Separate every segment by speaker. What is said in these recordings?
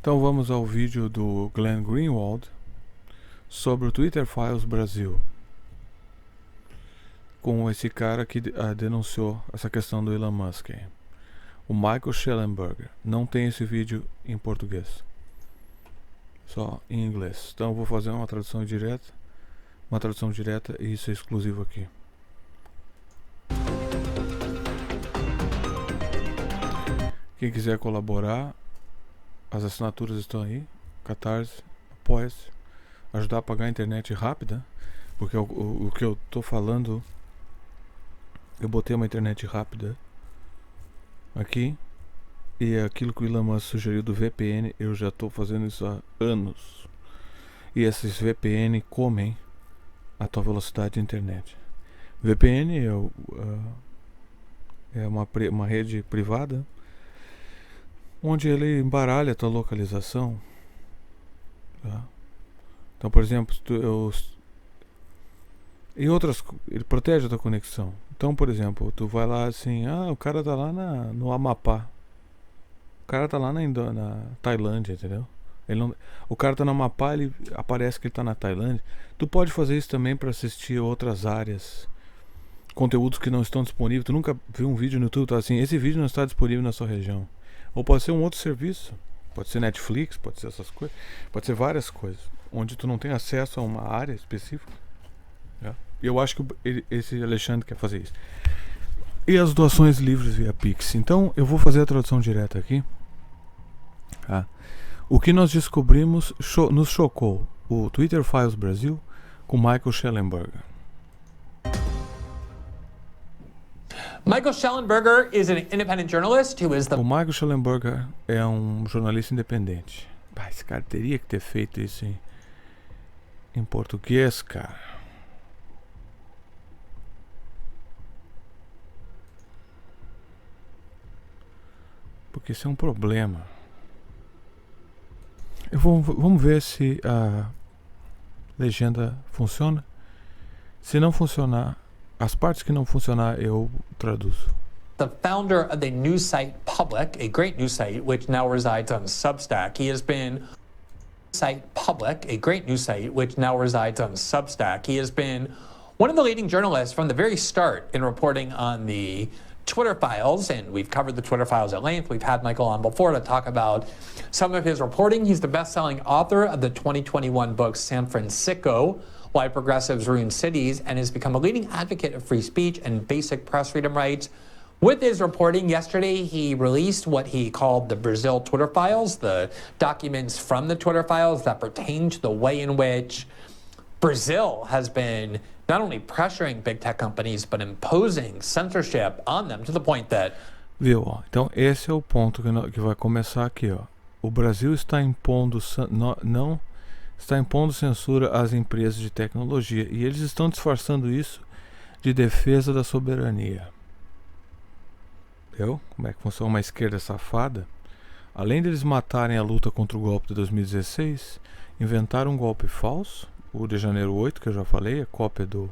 Speaker 1: Então vamos ao vídeo do Glenn Greenwald sobre o Twitter Files Brasil, com esse cara que denunciou essa questão do Elon Musk, o Michael Shellenberger. Não tem esse vídeo em português, só em inglês. Então eu vou fazer uma tradução direta, e isso é exclusivo aqui. Quem quiser colaborar, as assinaturas estão aí: Catarse, Apoia-se, ajudar a pagar a internet rápida, porque o que eu tô falando, eu botei uma internet rápida aqui, e aquilo que o Elon Musk sugeriu do VPN, eu já estou fazendo isso há anos, e esses VPN comem a tua velocidade de internet. VPN é uma rede privada onde ele embaralha a tua localização, tá? Então, por exemplo, ele protege a tua conexão. Então, por exemplo, tu vai lá assim, o cara tá lá no Amapá, o cara tá lá na Tailândia, entendeu? O cara tá no Amapá, ele aparece que ele tá na Tailândia. Tu pode fazer isso também para assistir outras áreas, conteúdos que não estão disponíveis. Tu nunca viu um vídeo no YouTube, tá assim, esse vídeo não está disponível na sua região. Ou pode ser um outro serviço, pode ser Netflix, pode ser essas coisas, pode ser várias coisas, onde tu não tem acesso a uma área específica. E eu acho que esse Alexandre quer fazer isso. E as doações livres via Pix. Então eu vou fazer a tradução direta aqui. O que nós descobrimos nos chocou: o Twitter Files Brasil com Michael Shellenberger.
Speaker 2: Michael Shellenberger is an independent journalist who is the...
Speaker 1: O Michael Shellenberger é um jornalista independente. Esse cara teria que ter feito isso em português, cara. Porque isso é um problema. Vamos ver se a legenda funciona. Se não funcionar, as partes que não funcionar, eu traduzo.
Speaker 2: The founder of the news site Public, a great news site which now resides on Substack. He has been one of the leading journalists from the very start in reporting on the Twitter Files, and we've covered the Twitter Files at length. We've had Michael on before to talk about some of his reporting. He's the best-selling author of the 2021 book San Francisco: Why Progressives Ruin Cities, and has become a leading advocate of free speech and basic press freedom rights. With his reporting yesterday, he released what he called the Brazil Twitter Files, the documents from the Twitter Files that pertain to the way in which Brazil has been not only pressuring big tech companies, but imposing censorship on them to the point that...
Speaker 1: Viu? Então esse é o ponto que vai começar aqui, ó. O Brasil está impondo está impondo censura às empresas de tecnologia, e eles estão disfarçando isso de defesa da soberania. Viu? Como é que funciona uma esquerda safada? Além deles matarem a luta contra o golpe de 2016, inventaram um golpe falso, o de janeiro 8, que eu já falei, a cópia do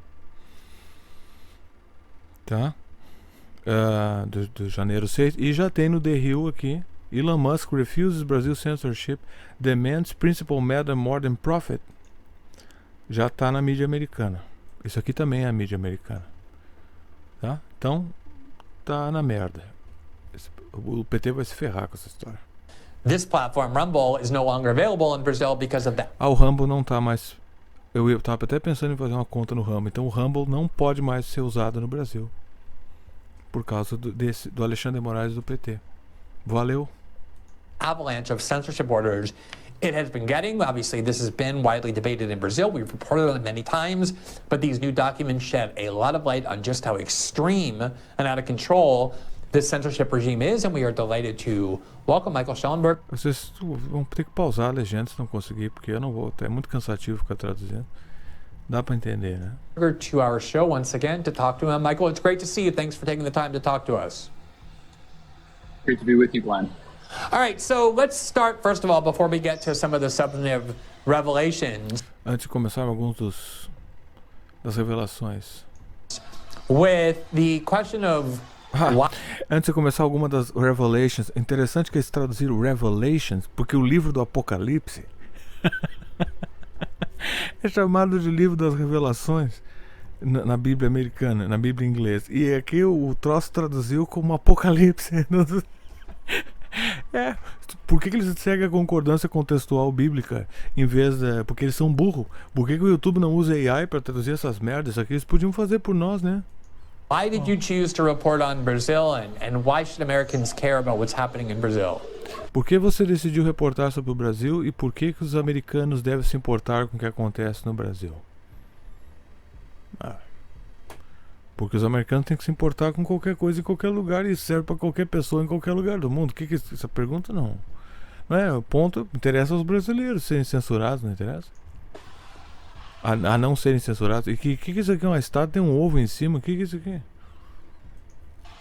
Speaker 1: janeiro 6, e já tem no The Hill aqui: Elon Musk refuses Brazil censorship, demands principal matter more than profit. Já está na mídia americana. Isso aqui também é a mídia americana, tá? Então tá na merda. O PT vai se ferrar com essa história.
Speaker 2: This platform, Rumble, is no longer available in Brazil because of that.
Speaker 1: O Rumble não tá mais. Eu estava até pensando em fazer uma conta no Rumble. Então o Rumble não pode mais ser usado no Brasil por causa do Alexandre de Moraes do PT. Valeu.
Speaker 2: Avalanche of censorship orders it has been getting. Obviously, this has been widely debated in Brazil. We've reported on it many times, but these new documents shed a lot of light on just how extreme and out of control this censorship regime is, and we are delighted to welcome Michael Shellenberger.
Speaker 1: Vocês vão ter que pausar a legenda se não conseguir, porque eu não vou. É muito cansativo ficar traduzindo. Dá para entender, né?
Speaker 2: To our show once again to talk to him. Michael, it's great to see you. Thanks for taking the time to talk to us.
Speaker 3: Great to be with you, Glenn.
Speaker 2: All right, so let's start first of all before we get to some of the substantive revelations.
Speaker 1: Antes de começar das revelações.
Speaker 2: With the question of
Speaker 1: Antes de começar alguma das Revelations, interessante que eles traduziram Revelations, porque o livro do Apocalipse é chamado de livro das revelações na Bíblia americana, na Bíblia inglesa. E aqui o troço traduziu como Apocalipse. Por que eles seguem a concordância contextual bíblica em vez de... Porque eles são burros. Por que o YouTube não usa AI para traduzir essas merdas? Isso aqui eles podiam fazer por nós, né?
Speaker 2: Why did you choose to report on Brazil, and why should Americans care about what's happening in Brazil?
Speaker 1: Por que você decidiu reportar sobre o Brasil e por que os americanos devem se importar com o que acontece no Brasil? Porque os americanos têm que se importar com qualquer coisa em qualquer lugar e isso serve para qualquer pessoa em qualquer lugar do mundo. Que essa pergunta não é o ponto. Interessa aos brasileiros serem censurados, não interessa? A não serem censurados. E que isso aqui é uma estátua, tem um ovo em cima. Que é isso aqui?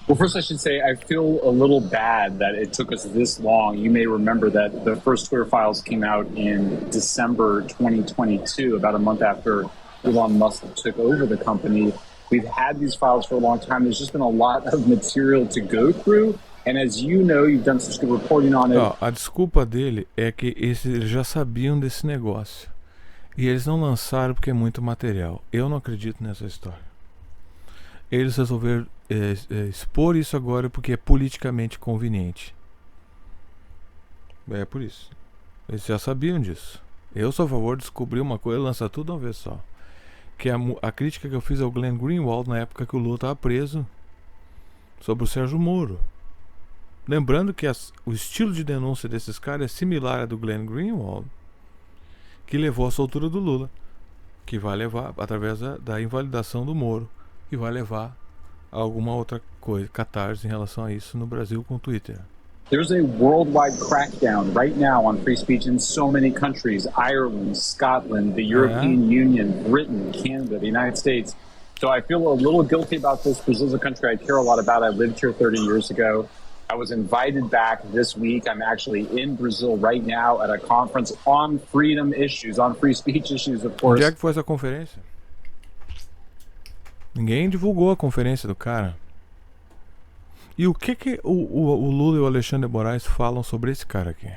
Speaker 3: Well, first I should say I feel a little bad that it took us this long. You may remember that the first Twitter files came out in December 2022, about a month after Elon Musk took over the company. We've had these files for a long time. There's just been a lot of material to go through. And as you know, you've done such good reporting on it.
Speaker 1: A desculpa dele é que eles já sabiam desse negócio. E eles não lançaram porque é muito material. Eu não acredito nessa história. Eles resolveram expor isso agora porque é politicamente conveniente. É por isso. Eles já sabiam disso. Eu sou a favor de descobrir uma coisa e lançar tudo de uma vez só. Que a crítica que eu fiz ao Glenn Greenwald na época que o Lula estava preso sobre o Sérgio Moro. Lembrando que o estilo de denúncia desses caras é similar ao do Glenn Greenwald, que levou à soltura do Lula, que vai levar, através da invalidação do Moro, que vai levar a alguma outra coisa, catarse em relação a isso no Brasil com o Twitter.
Speaker 3: There's a worldwide crackdown right now on free speech in so many countries: Ireland, Scotland, the European Union, Britain, Canada, the United States. So I feel a little guilty about this. Brazil's a country I care a lot about. I lived here 30 years ago. I was invited back this week. I'm actually in Brazil right now at a conference on freedom issues, on free speech issues, of course.
Speaker 1: Onde é que foi essa conferência? Ninguém divulgou a conferência do cara. E o que o Lula e o Alexandre de Moraes falam sobre esse cara aqui?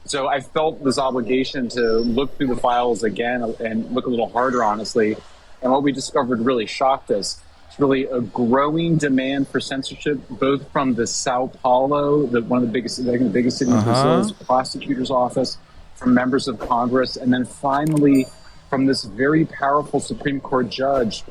Speaker 3: So I felt this obligation to look through the files again and look a little harder, honestly. And what we discovered really shocked us. It's really a growing demand for censorship, both from the Sao Paulo, one of the biggest, I think the biggest city in Brazil's prosecutor's office, from members of Congress, and then finally from this very powerful Supreme Court judge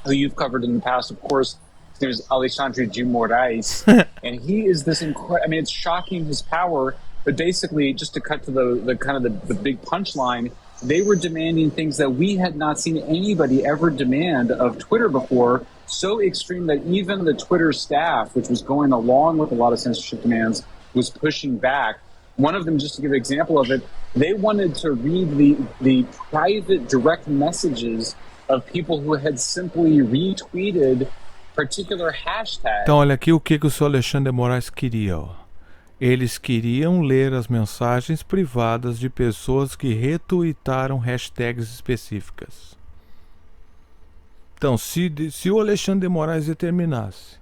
Speaker 3: who you've covered in the past, of course. His name is Alexandre de Moraes, and he is this incredible. I mean, it's shocking his power. But basically, just to cut to the kind of the big punchline, they were demanding things that we had not seen anybody ever demand of Twitter before. So extreme that even the Twitter staff, which was going along with a lot of censorship demands, was pushing back. One of them, just to give an example of it, they wanted to read the private direct messages of people who had simply retweeted particular hashtags.
Speaker 1: Então, olha aqui o que o senhor Alexandre de Moraes queria. Ó. Eles queriam ler as mensagens privadas de pessoas que retweetaram hashtags específicas. Então, se o Alexandre de Moraes determinasse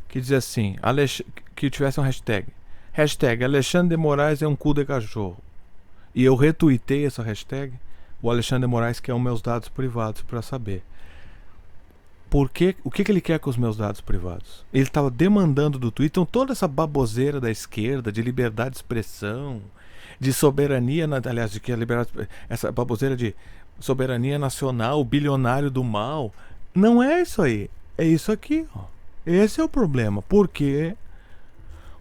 Speaker 1: que dizia assim, que tivesse um hashtag Alexandre de Moraes é um cu de cachorro, e eu retuitei essa hashtag, o Alexandre de Moraes quer os meus dados privados para saber. O que ele quer com os meus dados privados? Ele estava demandando do Twitter. Então toda essa baboseira da esquerda, de liberdade de expressão, de soberania, aliás, de que a liberdade, essa baboseira de soberania nacional, bilionário do mal, não é isso aí. É isso aqui. Ó. Esse é o problema. Por quê?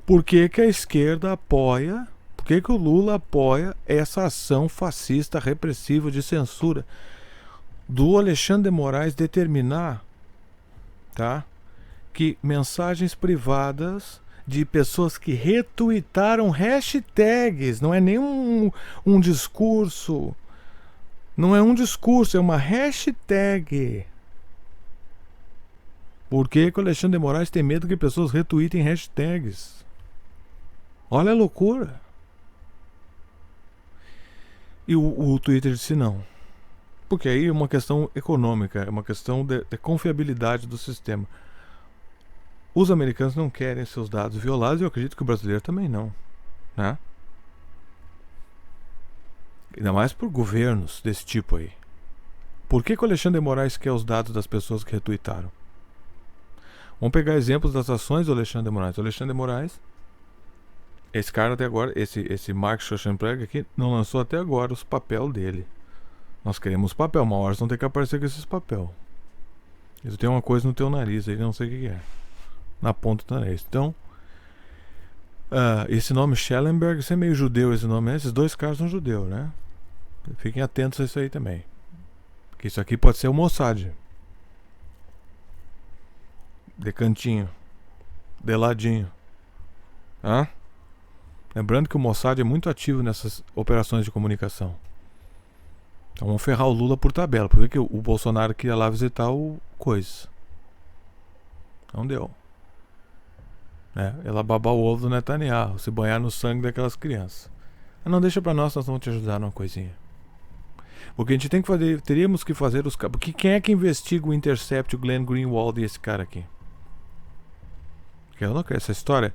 Speaker 1: Por que a esquerda apoia, por que o Lula apoia essa ação fascista, repressiva, de censura do Alexandre de Moraes determinar, tá, que mensagens privadas de pessoas que retuitaram hashtags, não é nem um discurso, não é um discurso, é uma hashtag. Por que o Alexandre de Moraes tem medo que pessoas retuitem hashtags? Olha a loucura. E o Twitter disse não. Porque aí é uma questão econômica, é uma questão de confiabilidade do sistema. os americanos não querem seus dados violados e eu acredito que o brasileiro também não, né? Ainda mais por governos desse tipo aí. Por que o Alexandre de Moraes quer os dados das pessoas que retuitaram? Vamos pegar exemplos das ações do Alexandre de Moraes. O Alexandre de Moraes, esse cara até agora, esse Mark Schoenberg aqui, não lançou até agora os papel dele. Nós queremos papel, uma hora vão ter que aparecer com esses papel. Isso tem uma coisa no teu nariz aí, não sei o que é. Na ponta do nariz. Então, esse nome Schellenberg, isso é meio judeu esse nome, né? Esses dois caras são judeus, né? Fiquem atentos a isso aí também. Porque isso aqui pode ser o Mossad. De cantinho. De ladinho. Hã? Lembrando que o Mossad é muito ativo nessas operações de comunicação. Então vamos ferrar o Lula por tabela. Por que o Bolsonaro queria lá visitar o Coisa? Não deu. Ela babar o ovo do Netanyahu, se banhar no sangue daquelas crianças. Mas não deixa pra nós vamos te ajudar numa coisinha. O que a gente tem que fazer, teríamos que fazer os caras. Porque quem é que investiga o Intercept, o Glenn Greenwald e esse cara aqui? Porque eu não quero essa história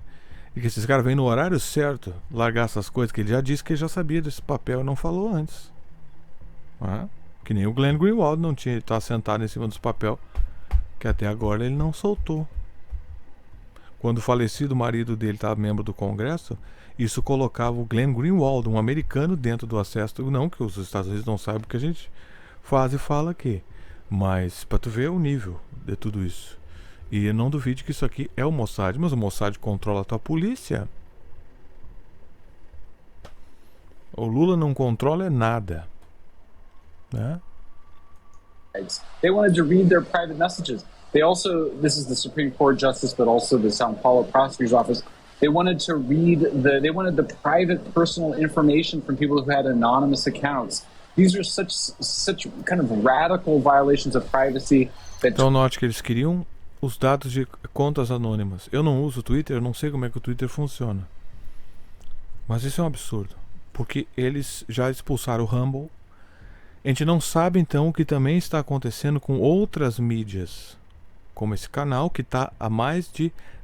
Speaker 1: de que esses caras vêm no horário certo largar essas coisas, que ele já disse que ele já sabia desse papel e não falou antes. Que nem o Glenn Greenwald não tinha, ele estava sentado em cima dos papel que até agora ele não soltou. Quando o falecido marido dele estava membro do Congresso, isso colocava o Glenn Greenwald, um americano, dentro do acesso. Não que os Estados Unidos não saibam o que a gente faz e fala aqui, mas para tu ver o nível de tudo isso. E eu não duvide que isso aqui é o Mossad, mas o Mossad controla a tua polícia. O Lula não controla nada, né?
Speaker 3: They wanted to read their private messages. They also, this is the Supreme Court justice, but also the São Paulo prosecutor's office. They wanted to read they wanted the private personal information from people who had anonymous accounts. These are such kind of radical violations of privacy.
Speaker 1: Então note que eles queriam os dados de contas anônimas. Eu não uso o Twitter, eu não sei como é que o Twitter funciona. Mas isso é um absurdo. Porque eles já expulsaram o Rumble. A gente não sabe então o que também está acontecendo com outras mídias. Como esse canal que está há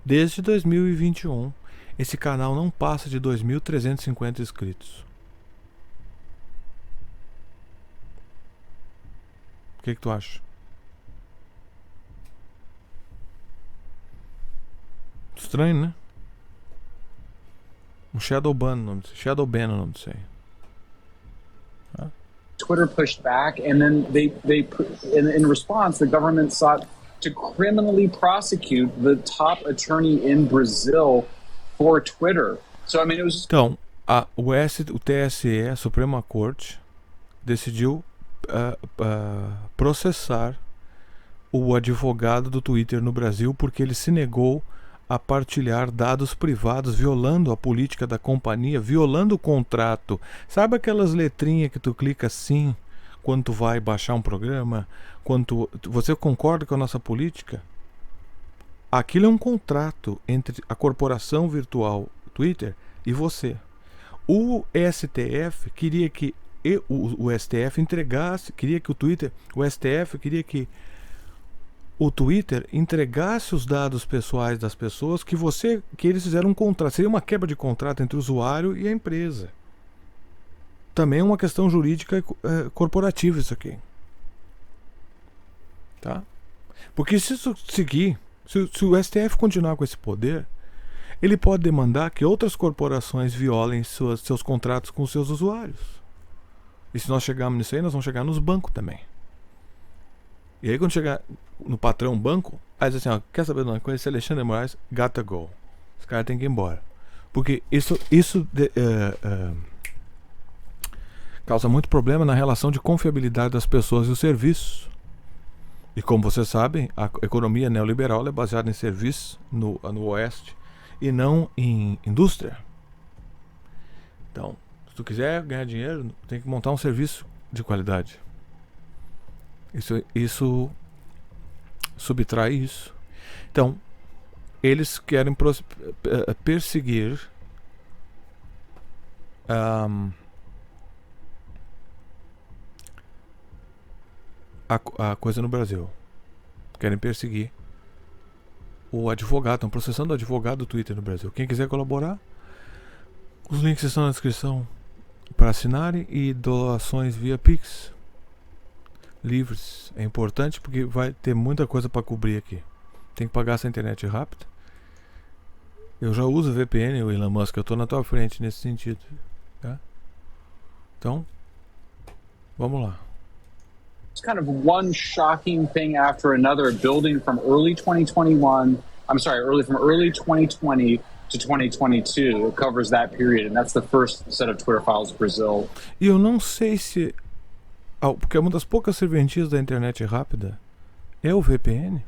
Speaker 1: desde 2021. Esse canal não passa de 2.350 inscritos. O que tu acha? Estranho, né? Um Shadow Ban, o nome disso aí.
Speaker 3: Twitter pushed back, and then in response, the government sought to criminally prosecute the top attorney in Brazil for Twitter. So I mean, it was.
Speaker 1: Então, o TSE, a Suprema Corte, decidiu processar o advogado do Twitter no Brasil porque ele se negou a partilhar dados privados, violando a política da companhia, violando o contrato. Sabe aquelas letrinhas que tu clica assim quando tu vai baixar um programa? Quando você concorda com a nossa política? Aquilo é um contrato entre a corporação virtual Twitter e você. O STF queria que o STF entregasse, queria que o STF queria que o Twitter entregasse os dados pessoais das pessoas que eles fizeram um contrato. Seria uma quebra de contrato entre o usuário e a empresa. Também é uma questão jurídica corporativa isso aqui. Tá? Porque se isso seguir, se o STF continuar com esse poder, ele pode demandar que outras corporações violem seus contratos com seus usuários. E se nós chegarmos nisso aí, nós vamos chegar nos bancos também. E aí quando chegar no patrão banco, aí diz assim, ó, quer saber de uma coisa? Esse Alexandre de Moraes gotta go. Os caras têm que ir embora. Porque isso causa muito problema na relação de confiabilidade das pessoas e os serviços. E como vocês sabem, a economia neoliberal é baseada em serviços no Oeste e não em indústria. Então, se tu quiser ganhar dinheiro, tem que montar um serviço de qualidade. Isso subtrai isso. Então, eles querem perseguir a coisa no Brasil. Querem perseguir o advogado, estão processando o advogado do Twitter no Brasil. Quem quiser colaborar, os links estão na descrição para assinarem e doações via Pix. Livres. É importante porque vai ter muita coisa para cobrir aqui. Tem que pagar essa internet rápida. Eu já uso VPN, o Elon Musk, eu estou na tua frente nesse sentido. Tá? Então, vamos lá.
Speaker 3: It's kind of one shocking thing after another, building from early 2020 to 2022. It covers that period, and that's the first set of Twitter files Brazil.
Speaker 1: E eu não sei se... porque uma das poucas serventias da internet rápida é o VPN.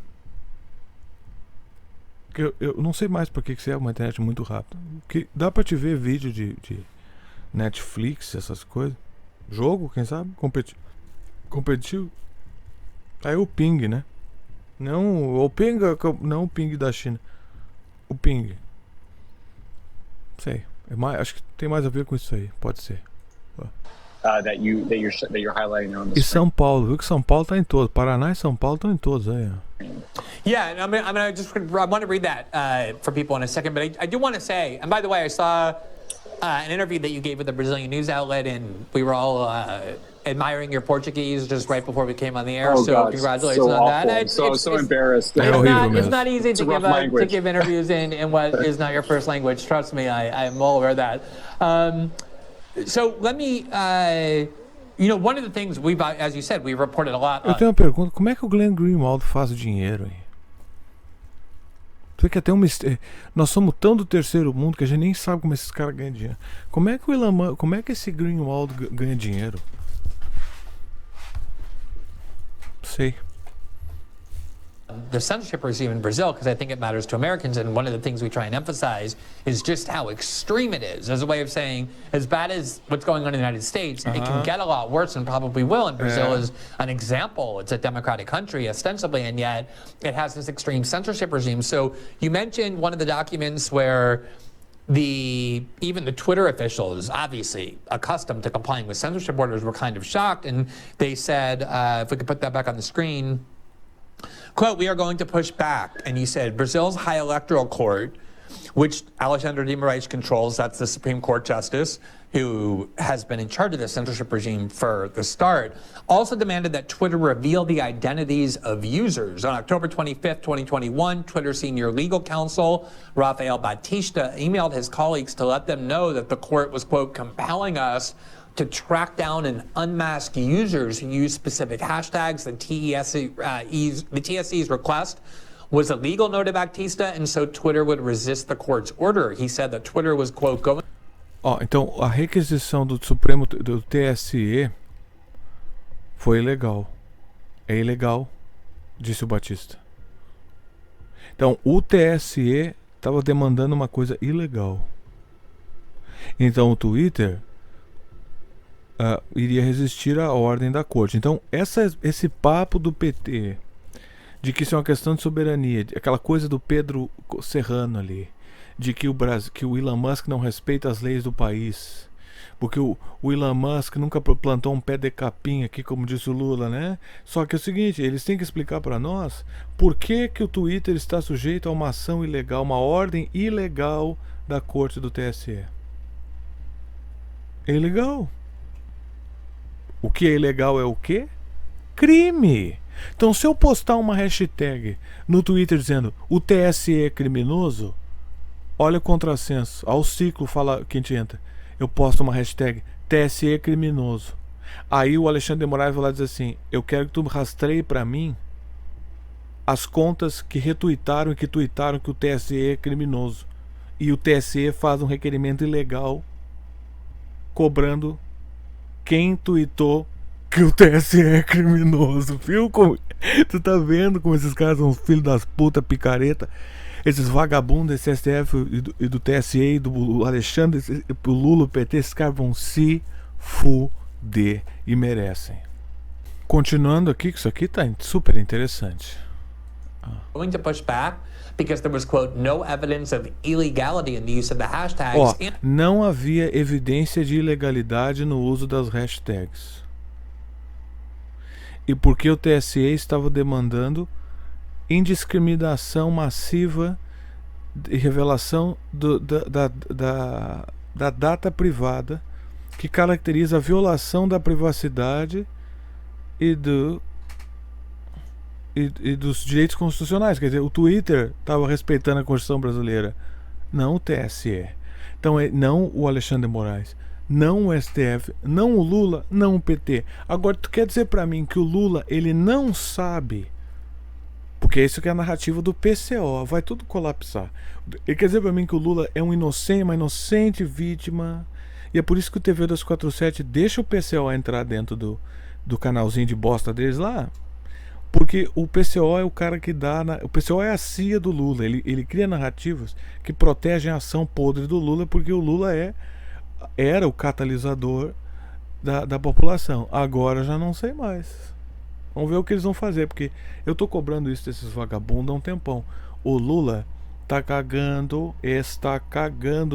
Speaker 1: Eu não sei mais por que é uma internet muito rápida. Que dá pra te ver vídeo de Netflix, essas coisas. Jogo, quem sabe? Competitivo. Aí o ping, né? Não o ping da China. O ping. Sei. Acho que tem mais a ver com isso aí. Pode ser.
Speaker 3: That you're highlighting on the
Speaker 1: E São Paulo, viu que São Paulo tá em todos. Paraná e São Paulo estão em todos aí.
Speaker 2: Yeah, I want to read that for people in a second, but I do want to say, and by the way, I saw an interview that you gave with a Brazilian news outlet, and we were all admiring your Portuguese just right before we came on the air.
Speaker 3: Oh,
Speaker 2: so
Speaker 3: God,
Speaker 2: congratulations
Speaker 3: so
Speaker 2: on that.
Speaker 3: awful. So embarrassed.
Speaker 2: It's not easy
Speaker 3: It's a
Speaker 2: to
Speaker 3: rough
Speaker 2: give interviews in what is not your first language. Trust me, I'm well aware of that. So let me, one of the things we've, as you said, we've reported a lot.
Speaker 1: Eu tenho uma pergunta, como é que o Glenn Greenwald faz o dinheiro aí? Tu vê que até nós somos tão do terceiro mundo que a gente nem sabe como esses caras ganham dinheiro. Como é que esse Greenwald ganha dinheiro? Sei.
Speaker 2: The censorship regime in Brazil, because I think it matters to Americans, and one of the things we try and emphasize is just how extreme it is, as a way of saying, as bad as what's going on in the United States, it can get a lot worse and probably will, and Brazil is an example. It's a democratic country, ostensibly, and yet it has this extreme censorship regime. So you mentioned one of the documents where even the Twitter officials, obviously accustomed to complying with censorship orders, were kind of shocked, and they said, if we could put that back on the screen, quote, "We are going to push back." And he said, Brazil's High Electoral Court, which Alexandre de Moraes controls, that's the Supreme Court justice who has been in charge of the censorship regime for the start, also demanded that Twitter reveal the identities of users. On October 25th, 2021, Twitter senior legal counsel Rafael Batista emailed his colleagues to let them know that the court was, quote, "compelling us to track down and unmask users who use specific hashtags." The TSC's request was a legal note of Batista, and so Twitter would resist the court's order. He said that Twitter was, quote, going...
Speaker 1: Então a requisição do Supremo, do TSE, foi ilegal. É ilegal, disse o Batista. Então o TSE estava demandando uma coisa ilegal. Então o Twitter iria resistir à ordem da corte. Então esse papo do PT de que isso é uma questão de soberania, aquela coisa do Pedro Serrano ali, de que o Elon Musk não respeita as leis do país, porque o Elon Musk nunca plantou um pé de capim aqui, como disse o Lula, né? Só que é o seguinte, eles têm que explicar para nós por que o Twitter está sujeito a uma ação ilegal, uma ordem ilegal da corte do TSE. É ilegal. O que é ilegal é o quê? Crime! Então se eu postar uma hashtag no Twitter dizendo o TSE é criminoso, olha o contrassenso, ao ciclo fala quem te entra. Eu posto uma hashtag TSE é criminoso. Aí o Alexandre de Moraes vai lá dizer assim, eu quero que tu rastreie para mim as contas que retuitaram e que tuitaram que o TSE é criminoso. E o TSE faz um requerimento ilegal cobrando quem tuitou que o TSE é criminoso, viu? Tu tá vendo como esses caras são filhos das putas, picareta? Esses vagabundos desse STF e do TSE e do Alexandre, o Lula, o PT, esses caras vão se fuder e merecem. Continuando aqui, que isso aqui tá super interessante.
Speaker 2: Going to push back because there was, quote, no evidence of illegality in the use of the hashtags.
Speaker 1: Não havia evidência de ilegalidade no uso das hashtags. E porque o TSE estava demandando indiscriminação massiva e revelação da data privada, que caracteriza a violação da privacidade e dos direitos constitucionais. Quer dizer, o Twitter estava respeitando a Constituição brasileira, não o TSE. Então, não o Alexandre de Moraes, não o STF, não o Lula, não o PT. Agora, tu quer dizer para mim que o Lula, ele não sabe, porque isso que é a narrativa do PCO, vai tudo colapsar. Ele quer dizer para mim que o Lula é uma inocente vítima, e é por isso que o TV 247 deixa o PCO entrar dentro do canalzinho de bosta deles lá, porque o PCO é o cara que dá... O PCO é a CIA do Lula, ele cria narrativas que protegem a ação podre do Lula, porque o Lula era o catalisador da população. Agora já não sei mais. Vamos ver o que eles vão fazer, porque eu tô cobrando isso desses vagabundos há um tempão. O Lula está cagando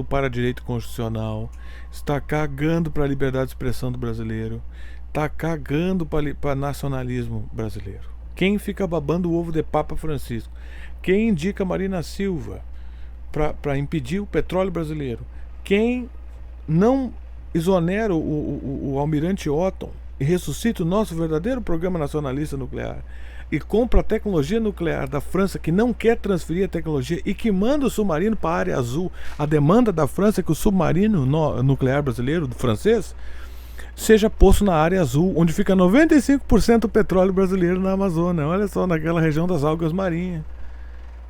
Speaker 1: para direito constitucional, está cagando para a liberdade de expressão do brasileiro, está cagando para nacionalismo brasileiro. Quem fica babando o ovo de Papa Francisco? Quem indica Marina Silva para impedir o petróleo brasileiro? Quem não exonera o almirante Otton e ressuscita o nosso verdadeiro programa nacionalista nuclear e compra a tecnologia nuclear da França, que não quer transferir a tecnologia e que manda o submarino para a área azul? A demanda da França é que o submarino nuclear brasileiro, do francês, seja posto na área azul, onde fica 95% do petróleo brasileiro na Amazônia. Olha só, naquela região das algas marinhas.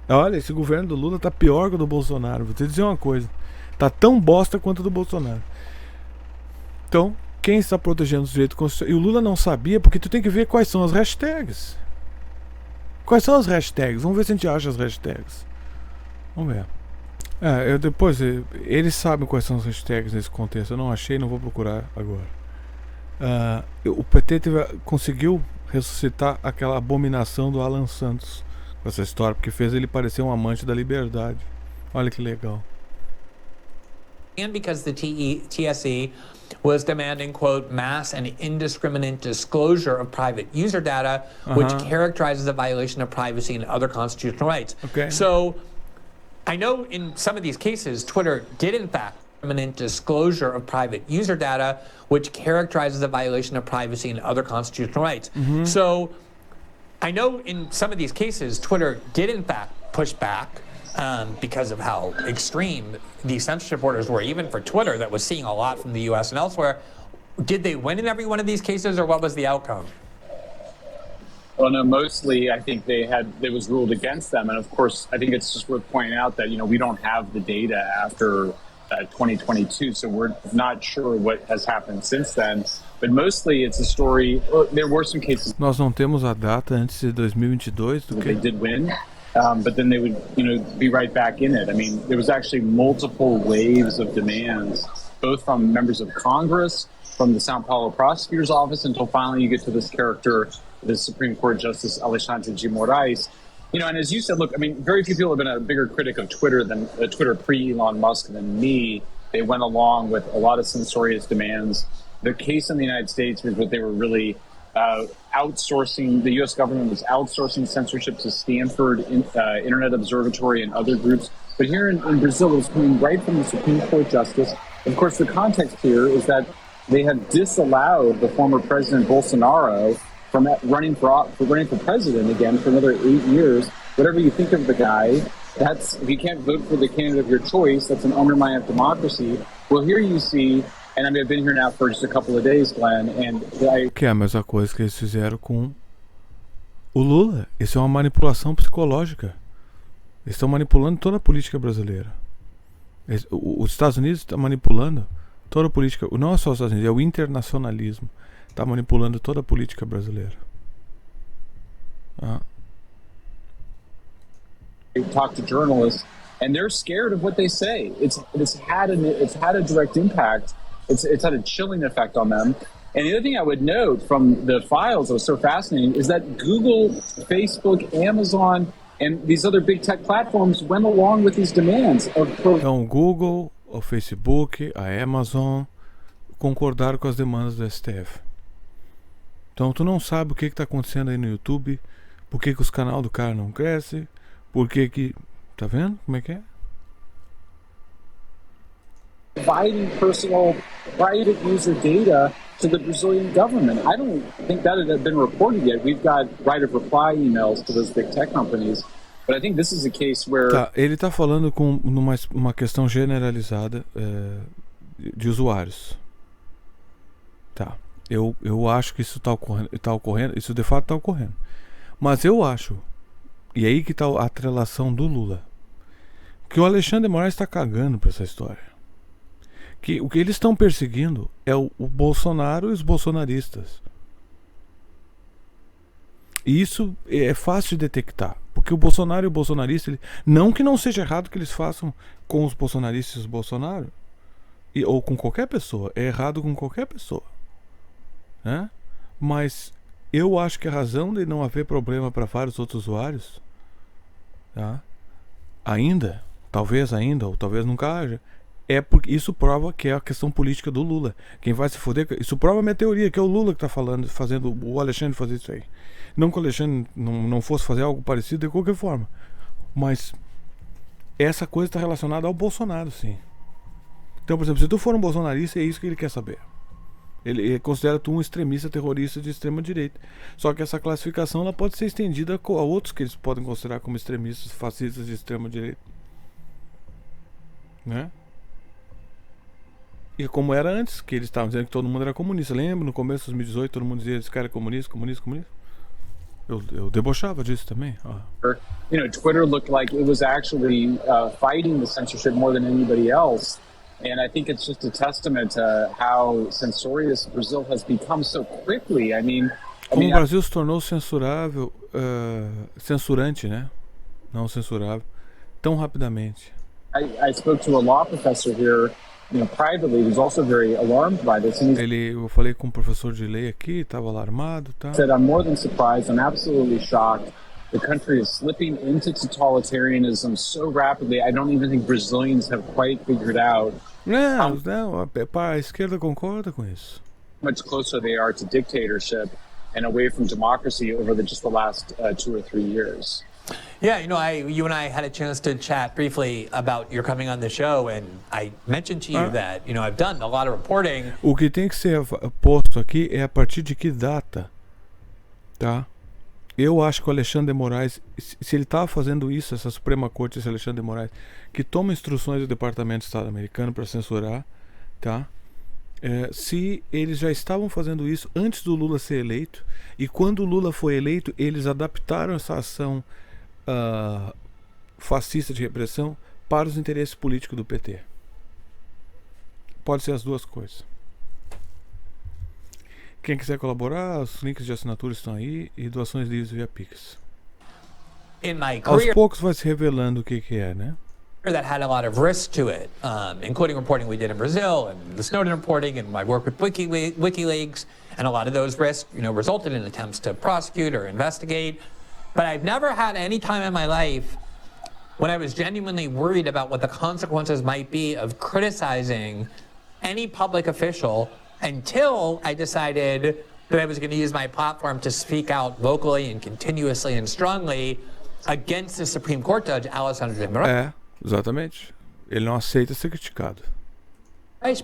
Speaker 1: Olha, esse governo do Lula tá pior que o do Bolsonaro. Vou te dizer uma coisa, tá tão bosta quanto o do Bolsonaro. Então, quem está protegendo os direitos constitucionais? E o Lula não sabia, porque tu tem que ver quais são as hashtags. Quais são as hashtags? Vamos ver se a gente acha as hashtags. Vamos ver. Depois, eles sabem quais são as hashtags nesse contexto. Eu não achei, não vou procurar agora. O PT conseguiu ressuscitar aquela abominação do Alan Santos com essa história, porque fez ele parecer um amante da liberdade. Olha que legal.
Speaker 2: And because the TSE was demanding, quote, mass and indiscriminate disclosure of private user data, which characterizes a violation of privacy and other constitutional rights.
Speaker 1: Okay.
Speaker 2: So I know in some of these cases, Twitter did in fact indiscriminate disclosure of private user data, which characterizes a violation of privacy and other constitutional rights. So I know in some of these cases, Twitter did in fact push back because of how extreme these censorship orders were, even for Twitter, that was seeing a lot from the US and elsewhere. Did they win in every one of these cases, or what was the outcome?
Speaker 3: Well, no, mostly I think it was ruled against them. And of course, I think it's just worth pointing out that, we don't have the data after 2022, so we're not sure what has happened since then. But mostly it's a story, there were some cases.
Speaker 1: Nós não temos a data antes de 2022 do que...
Speaker 3: They did win. But then they would, be right back in it. I mean, there was actually multiple waves of demands, both from members of Congress, from the São Paulo prosecutor's office, until finally you get to this character, the Supreme Court Justice Alexandre de Moraes. And as you said, look, I mean, very few people have been a bigger critic of Twitter than Twitter pre-Elon Musk than me. They went along with a lot of censorious demands. The case in the United States was that they were really outsourcing, the U.S. government was outsourcing censorship to Stanford Internet Observatory and other groups. But here in Brazil, it was coming right from the Supreme Court Justice. Of course, the context here is that they have disallowed the former President Bolsonaro from running for president again for another 8 years. Whatever you think of the guy, if you can't vote for the candidate of your choice, that's an undermine of democracy. Well, here you see... And I mean, I've been here now for just a couple of days, Glenn, and
Speaker 1: que é a mesma coisa que eles fizeram com o Lula. Isso é uma manipulação psicológica. Eles estão manipulando toda a política brasileira. Os Estados Unidos estão manipulando toda a política. Não é só os Estados Unidos, é o internacionalismo. Está manipulando toda a política brasileira.
Speaker 3: Talk to journalists, and they're scared of what they say. It's had a direct impact. It's had a chilling effect on them. And the other thing I would note from the files that was so fascinating is that Google, Facebook, Amazon, and these other big tech platforms went along with these demands.
Speaker 1: Então, o Google, o Facebook, a Amazon concordaram com as demandas do STF. Então, tu não sabe o que está acontecendo aí no YouTube, Por que os canais do cara não crescem? Por que... Tá vendo como é que é?
Speaker 3: Providing personal private user data to the Brazilian government. I don't think that had been reported yet. We've got right of reply emails to those big tech companies, but I think this is a case where...
Speaker 1: Tá, ele tá falando com uma questão generalizada de usuários. Tá, eu acho que isso tá ocorrendo, isso de fato tá ocorrendo. Mas eu acho, e aí que tá a atrelação do Lula, que o Alexandre de Moraes tá cagando pra essa história. Que o que eles estão perseguindo é o Bolsonaro e os bolsonaristas. E isso é fácil de detectar. Porque o Bolsonaro e o bolsonarista, não que não seja errado que eles façam com os bolsonaristas e os Bolsonaro, ou com qualquer pessoa. É errado com qualquer pessoa, né? Mas eu acho que a razão de não haver problema para vários outros usuários, tá? Talvez ainda, ou talvez nunca haja, é porque isso prova que é a questão política do Lula. Quem vai se foder, isso prova a minha teoria, que é o Lula que tá fazendo o Alexandre fazer isso aí. Não que o Alexandre não fosse fazer algo parecido de qualquer forma, mas essa coisa está relacionada ao Bolsonaro, sim. Então, por exemplo, se tu for um bolsonarista, é isso que ele quer saber. Ele considera tu um extremista terrorista de extrema direita. Só que essa classificação ela pode ser estendida a outros que eles podem considerar como extremistas fascistas de extrema direita, né? E como era antes, que eles estavam dizendo que todo mundo era comunista. Lembra? No começo de 2018 todo mundo dizia esse cara é comunista, comunista, comunista. Eu debochava disso também.
Speaker 3: You know, Twitter looked like it was actually fighting the censorship more than anybody else. And I think it's just a testament to how censorious Brazil has become so quickly.
Speaker 1: Como o Brasil se tornou censurável, censurante, né? Não censurável, tão rapidamente.
Speaker 3: I spoke to a law professor here, privately, who's also very alarmed by this. And
Speaker 1: eu falei com um professor de lei aqui, estava alarmado, tá?
Speaker 3: Said, I'm more than surprised, I'm absolutely shocked. The country is slipping into totalitarianism so rapidly. I don't even think Brazilians have quite figured out.
Speaker 1: Não, a esquerda concorda com isso.
Speaker 3: Much closer they are to dictatorship and away from democracy over just the last 2 or 3 years.
Speaker 2: Yeah, you and I had a chance to chat briefly about your coming on the show, and I mentioned to you that, I've done a lot of reporting.
Speaker 1: O que tem que ser posto aqui é a partir de que data, tá? Eu acho que o Alexandre de Moraes, se ele estava fazendo isso, essa Suprema Corte, esse Alexandre de Moraes, que toma instruções do Departamento de Estado americano para censurar, tá? Se eles já estavam fazendo isso antes do Lula ser eleito, e quando o Lula foi eleito, eles adaptaram essa ação fascista de repressão para os interesses políticos do PT. Pode ser as duas coisas. Quem quiser colaborar, os links de assinatura estão aí e doações livres via Pix. Aos poucos vai se revelando o que é, né?
Speaker 2: That had a lot of risk to it, including reporting we did in Brazil and the Snowden reporting and my work with WikiLeaks, and a lot of those risks, resulted in attempts to prosecute or investigate. But I've never had any time in my life when I was genuinely worried about what the consequences might be of criticizing any public official until I decided that I was going to use my platform to speak out vocally and continuously and strongly against the Supreme Court Judge Alexandre de Moraes.
Speaker 1: Exatamente. Ele não aceita ser criticado.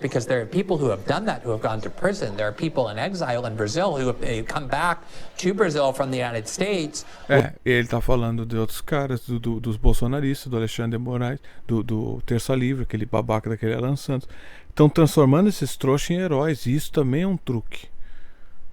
Speaker 2: Because there are people who have done that, who have gone to prison. There are people in exile in Brazil who have come back to Brazil from the United States.
Speaker 1: Ele tá falando de outros caras, dos bolsonaristas, do Alexandre de Moraes, do Terça Livre, aquele babaca daquele Alan Santos. Estão transformando esses trouxas em heróis, e isso também é um truque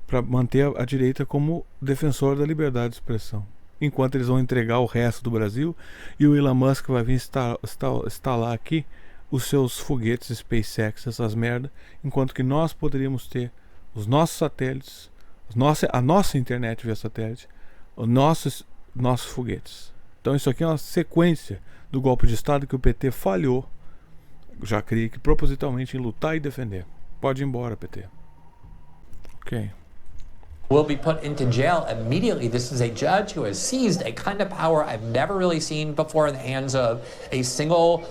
Speaker 1: para manter a direita como defensor da liberdade de expressão. Enquanto eles vão entregar o resto do Brasil, e o Elon Musk vai vir instalar aqui os seus foguetes SpaceX, essas merda, enquanto que nós poderíamos ter os nossos satélites, a nossa internet via satélite, os nossos foguetes. Então isso aqui é uma sequência do golpe de Estado que o PT falhou, já creio que propositalmente, em lutar e defender. Pode ir embora, PT. Ok.
Speaker 2: will be put into jail immediately. This is a judge who has seized a kind of power I've never really seen before in the hands of a single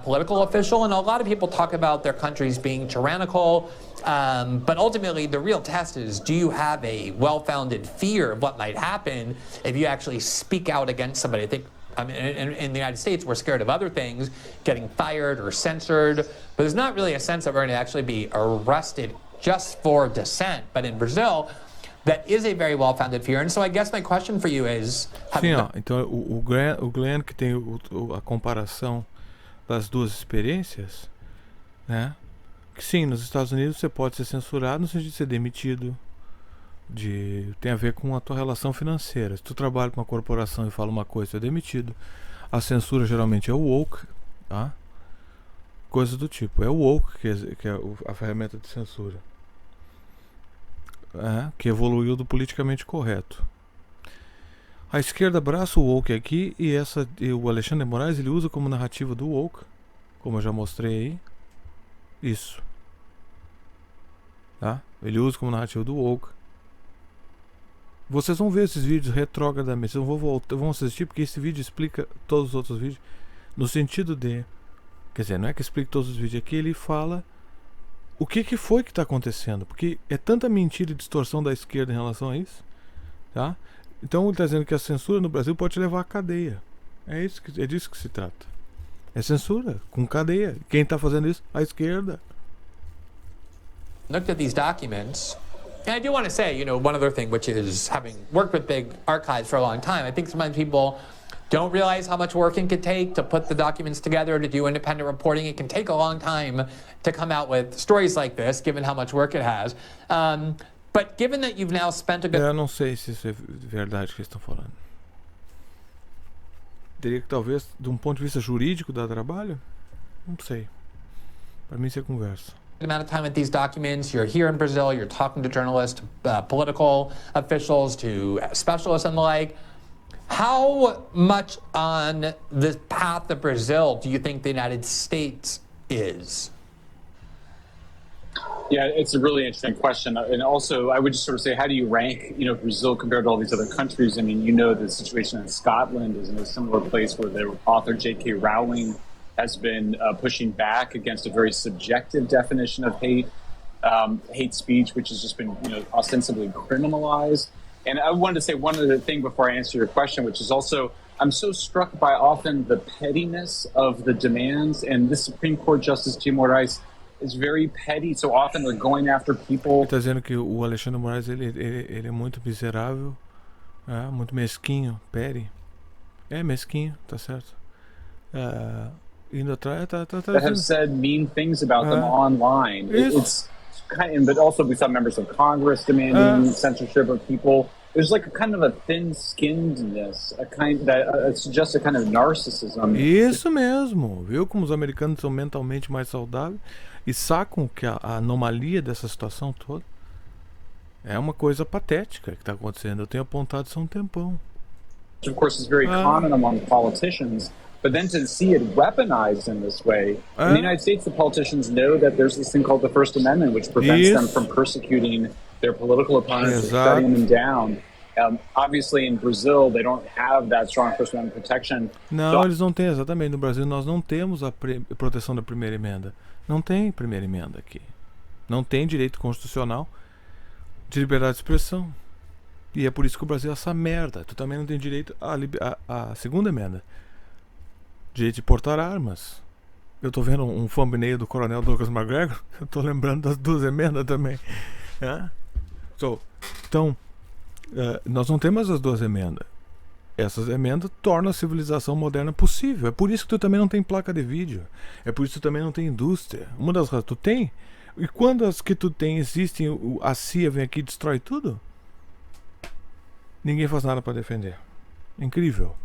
Speaker 2: political official. And a lot of people talk about their countries being tyrannical. But ultimately, the real test is, do you have a well-founded fear of what might happen if you actually speak out against somebody? I think in the United States, we're scared of other things, getting fired or censored. But there's not really a sense that we're going to actually be arrested just for dissent. But in Brazil, that is a very well-founded fear. And so I guess my question for you is...
Speaker 1: Sim, então o Glenn que tem a comparação das duas experiências, né? Que sim, nos Estados Unidos você pode ser censurado no sentido de ser demitido. Tem a ver com a tua relação financeira. Se tu trabalha com uma corporação e fala uma coisa, tu é demitido. A censura geralmente é o woke, tá? Coisas do tipo. É o woke que é a ferramenta de censura. Que evoluiu do politicamente correto. A esquerda abraça o woke aqui e o Alexandre de Moraes ele usa como narrativa do woke, como eu já mostrei aí. Isso. Tá? Ele usa como narrativa do woke. Vocês vão ver esses vídeos retrógradamente. Vocês vão assistir porque esse vídeo explica todos os outros vídeos no sentido de... Quer dizer, não é que explica todos os vídeos aqui, ele fala o que foi que está acontecendo. Porque é tanta mentira e distorção da esquerda em relação a isso. Tá? Então ele está dizendo que a censura no Brasil pode te levar à cadeia. É disso que se trata. É censura com cadeia. Quem está fazendo isso? A esquerda.
Speaker 2: Looked at these documents, and I do want to say, one other thing, which is having worked with big archives for a long time, I think sometimes people don't realize how much work it could take to put the documents together, to do independent reporting. It can take a long time to come out with stories like this, given how much work it has. But given that you've now spent a good...
Speaker 1: Eu não sei se isso é verdade que eles estão falando. Teria que talvez, de um ponto de vista jurídico, dar trabalho? Não sei. Para mim isso é conversa.
Speaker 2: Amount of time with these documents. You're here in Brazil, you're talking to journalists, political officials, to specialists and the like. How much on the path of Brazil do you think the United States is?
Speaker 3: Yeah, it's a really interesting question. And also, I would just sort of say, how do you rank, Brazil compared to all these other countries? I mean, the situation in Scotland is in a similar place where the author J.K. Rowling has been pushing back against a very subjective definition of hate speech, which has just been, ostensibly criminalized. And I wanted to say one other thing before I answer your question, which is also, I'm so struck by often the pettiness of the demands. And this Supreme Court Justice Jim Moraes is very petty. So often they're going after people.
Speaker 1: Está dizendo que o Alexandre Moraes ele é muito miserável, muito mesquinho, petty. É mesquinho, tá certo.
Speaker 3: That have said mean things about them online. It's kind of, but also we saw members of Congress demanding censorship of people. There's like a kind of a thin-skinnedness, a kind that suggests a kind of narcissism.
Speaker 1: Isso mesmo, viu como os americanos são mentalmente mais saudáveis e sacam que a anomalia dessa situação toda é uma coisa patética que está acontecendo. Eu tenho apontado isso há um tempão.
Speaker 3: Of course, is very common among politicians. But then to see it weaponized in this way, in the United States, the politicians know that there's this thing called the First Amendment, which prevents them from persecuting their political opponents or shutting them down. Obviously, in Brazil, they don't have that strong First Amendment protection.
Speaker 1: Não, eles não têm, exatamente. No Brasil, nós não temos a proteção da primeira emenda. Não tem primeira emenda aqui. Não tem direito constitucional de liberdade de expressão. E é por isso que o Brasil é essa merda. Tu também não tem direito à segunda emenda. Direito de portar armas. Eu tô vendo um thumbnail do Coronel Douglas McGregor. Eu tô lembrando das duas emendas também. Então, nós não temos as duas emendas. Essas emendas tornam a civilização moderna possível. É por isso que tu também não tem placa de vídeo. É por isso que tu também não tem indústria. Uma das razões tu tem. E quando as que tu tem existem, a CIA vem aqui e destrói tudo. Ninguém faz nada para defender. Incrível.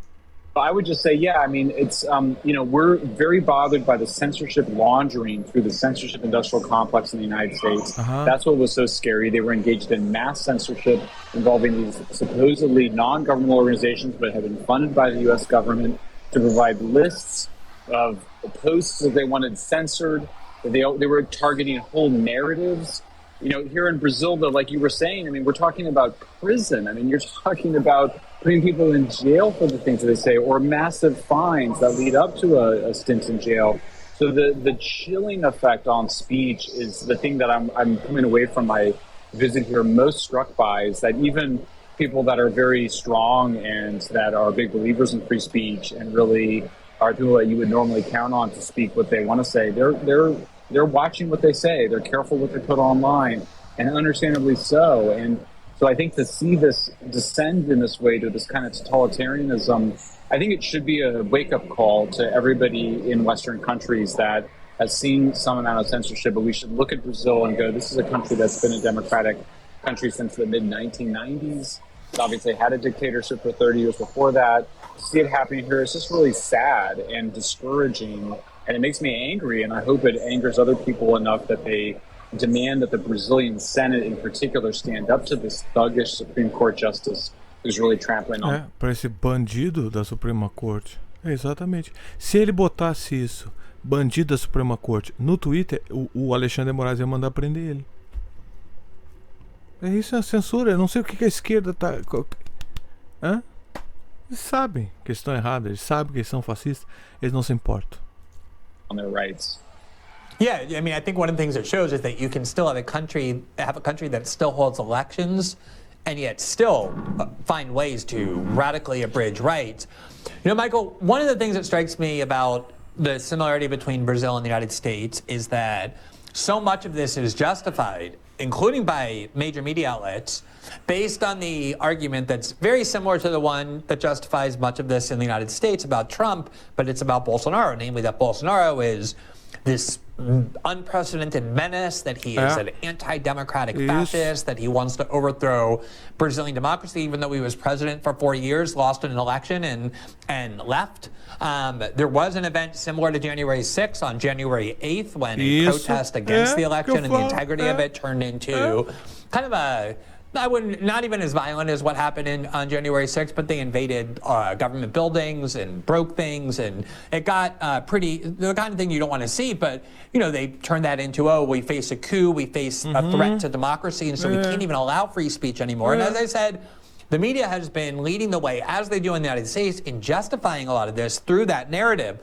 Speaker 3: I would just say, yeah, I mean, it's, we're very bothered by the censorship laundering through the censorship industrial complex in the United States. That's what was so scary. They were engaged in mass censorship involving these supposedly non-governmental organizations, but have been funded by the U.S. government to provide lists of posts that they wanted censored. They were targeting whole narratives here in Brazil, though, like you were saying, I mean, we're talking about prison. I mean, you're talking about putting people in jail for the things that they say, or massive fines that lead up to a stint in jail. So the chilling effect on speech is the thing that I'm coming away from my visit here most struck by, is that even people that are very strong and that are big believers in free speech and really are people that you would normally count on to speak what they want to say, they're watching what they say. They're careful what they put online, and understandably so. And so I think to see this descend in this way to this kind of totalitarianism, I think it should be a wake-up call to everybody in Western countries that has seen some amount of censorship. But we should look at Brazil and go, this is a country that's been a democratic country since the mid-1990s. It obviously had a dictatorship for 30 years before that. To see it happening here is just really sad and discouraging. And it makes me angry, and I hope it angers other people enough that they demand that the Brazilian Senate in particular stand up to this thuggish Supreme Court justice who's really trampling on.
Speaker 1: Para esse bandido da Suprema Corte. Exatamente. Se ele botasse isso, bandido da Suprema Corte, no Twitter, o Alexandre de Moraes ia mandar prender ele. Isso é censura. Eu não sei o que a esquerda tá... Hã? Eles sabem que eles estão errados, eles sabem que eles são fascistas, eles não se importam.
Speaker 3: On their rights.
Speaker 2: Yeah, I mean, I think one of the things it shows is that you can still have a country that still holds elections and yet still find ways to radically abridge rights. Michael, one of the things that strikes me about the similarity between Brazil and the United States is that so much of this is justified, including by major media outlets, based on the argument that's very similar to the one that justifies much of this in the United States about Trump, but it's about Bolsonaro, namely that Bolsonaro is this unprecedented menace, that he is an anti-democratic fascist, that he wants to overthrow Brazilian democracy, even though he was president for 4 years, lost an election and left. There was an event similar to January 6th on January 8th when a protest against the election and the integrity of it turned into kind of a... not even as violent as what happened on January 6th, but they invaded government buildings and broke things, and it got the kind of thing you don't want to see. But they turned that into, we face a coup, we face a threat to democracy, and so we can't even allow free speech anymore. And as I said, the media has been leading the way, as they do in the United States, in justifying a lot of this through that narrative.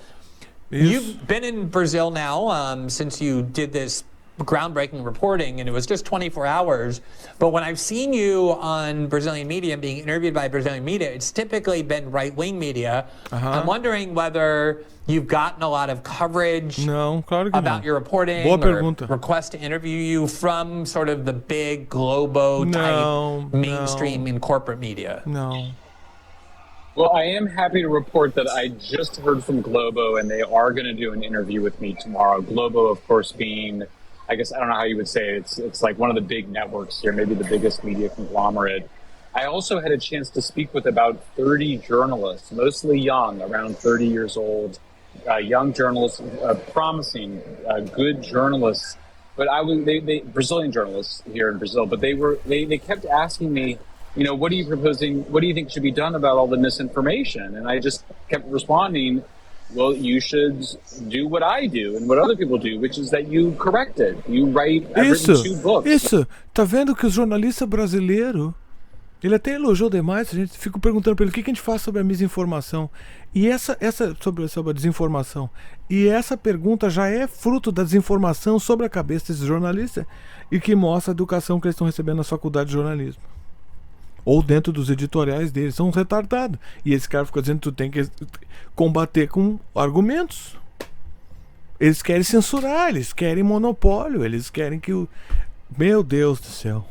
Speaker 2: You've been in Brazil now since you did this groundbreaking reporting, and it was just 24 hours. But when I've seen you on Brazilian media and being interviewed by Brazilian media, it's typically been right-wing media. I'm wondering whether you've gotten a lot of coverage about your reporting or requests to interview you from sort of the big Globo-type mainstream and corporate media.
Speaker 3: Well, I am happy to report that I just heard from Globo, and they are going to do an interview with me tomorrow. Globo, of course, being... I guess I don't know how you would say it. It's like one of the big networks here, maybe the biggest media conglomerate. I also had a chance to speak with about 30 journalists, mostly young, around 30 years old, young journalists, promising, good journalists. But they Brazilian journalists here in Brazil. But they kept asking me, what are you proposing? What do you think should be done about all the misinformation? And I just kept responding, well, you should do what I do and what other people do, which is that you correct it. You write, I've written 2 books.
Speaker 1: Isso, tá vendo que o jornalista brasileiro, ele até elogiou demais, a gente fica perguntando pra ele o que a gente faz sobre a misinformação. E sobre a desinformação. E essa pergunta já é fruto da desinformação sobre a cabeça desses jornalistas e que mostra a educação que eles estão recebendo na faculdade de jornalismo. Ou dentro dos editoriais deles, são retardados. E esse cara fica dizendo que tu tem que combater com argumentos. Eles querem censurar, eles querem monopólio, eles querem que o... Meu Deus do céu.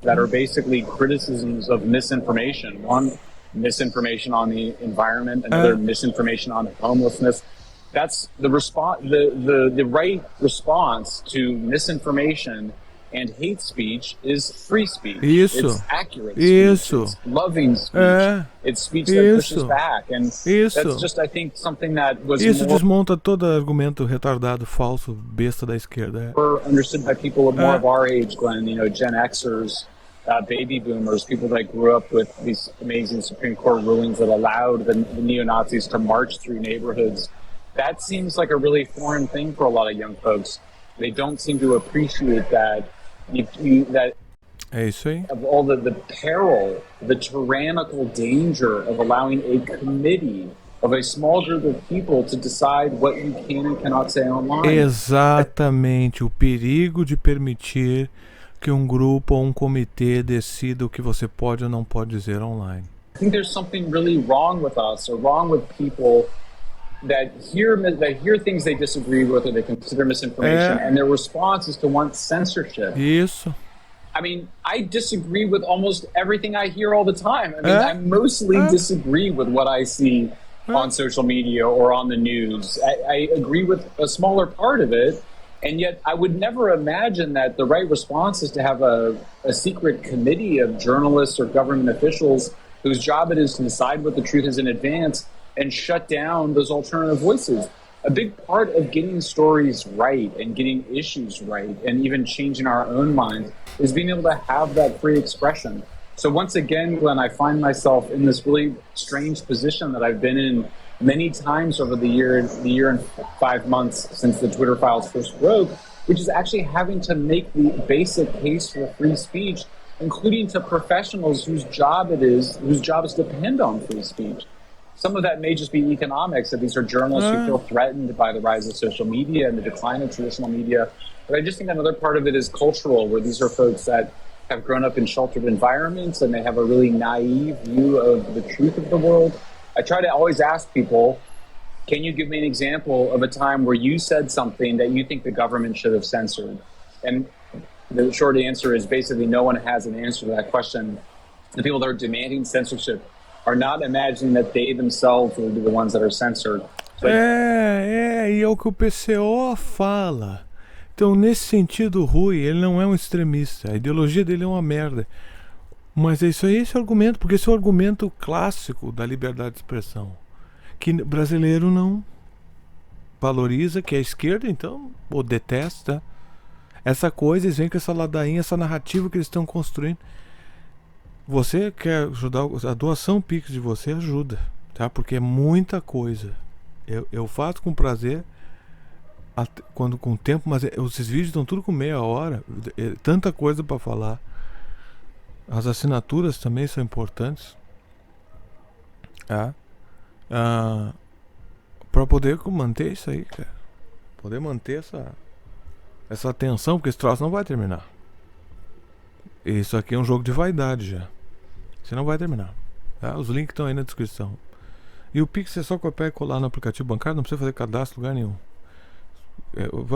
Speaker 3: That are basically criticisms of misinformation. One, misinformation on the environment, another misinformation on homelessness. That's the response. The right response to misinformation and hate speech is free speech.
Speaker 1: Isso.
Speaker 3: It's accurate speech.
Speaker 1: Isso.
Speaker 3: It's loving speech. It's speech that pushes back. And that's just, I think, something that was
Speaker 1: Isso desmonta todo argumento retardado, falso, besta da esquerda.
Speaker 3: Understood by people of more of our age, Glenn, Gen Xers, baby boomers, people that grew up with these amazing Supreme Court rulings that allowed the neo-Nazis to march through neighborhoods. That seems like a really foreign thing for a lot of young folks. They don't seem to appreciate that that
Speaker 1: É isso aí.
Speaker 3: of all the peril, the tyrannical danger of allowing a committee of a small group of people to decide what you can and cannot say online.
Speaker 1: Exatamente, o perigo de permitir que um grupo ou um comitê decida o que você pode ou não pode dizer online.
Speaker 3: I think there's something really wrong with us, or wrong with people that hear things they disagree with or they consider misinformation, and their response is to want censorship.
Speaker 1: Isso.
Speaker 3: I mean, I disagree with almost everything I hear all the time. I mean, I mostly disagree with what I see on social media or on the news. I agree with a smaller part of it, and yet I would never imagine that the right response is to have a secret committee of journalists or government officials whose job it is to decide what the truth is in advance and shut down those alternative voices. A big part of getting stories right and getting issues right and even changing our own minds is being able to have that free expression. So once again, Glenn, I find myself in this really strange position that I've been in many times over the year and 5 months since the Twitter files first broke, which is actually having to make the basic case for free speech, including to professionals whose jobs depend on free speech. Some of that may just be economics, that these are journalists who feel threatened by the rise of social media and the decline of traditional media. But I just think another part of it is cultural, where these are folks that have grown up in sheltered environments and they have a really naive view of the truth of the world. I try to always ask people, can you give me an example of a time where you said something that you think the government should have censored? And the short answer is basically no one has an answer to that question. The people that are demanding censorship are not imagining that they themselves will be the ones that are censored. So
Speaker 1: E é o que o PCO fala. Então, nesse sentido, o Rui, ele não é um extremista. A ideologia dele é uma merda. Mas é isso aí, esse é o argumento, porque esse é o argumento clássico da liberdade de expressão. Que o brasileiro não valoriza, que é a esquerda, então, ou detesta. Essa coisa, eles vêm com essa ladainha, essa narrativa que eles estão construindo. Você quer ajudar, a doação Pix de você ajuda, tá? Porque é muita coisa. Eu faço com prazer, quando com tempo, mas esses vídeos estão tudo com meia hora, tanta coisa para falar. As assinaturas também são importantes, tá? Para poder manter isso aí, cara. Poder manter essa atenção, porque esse troço não vai terminar. Isso aqui é um jogo de vaidade já. Você não vai terminar, tá? Os links estão aí na descrição. E o Pix é só copiar e colar no aplicativo bancário, não precisa fazer cadastro em lugar nenhum.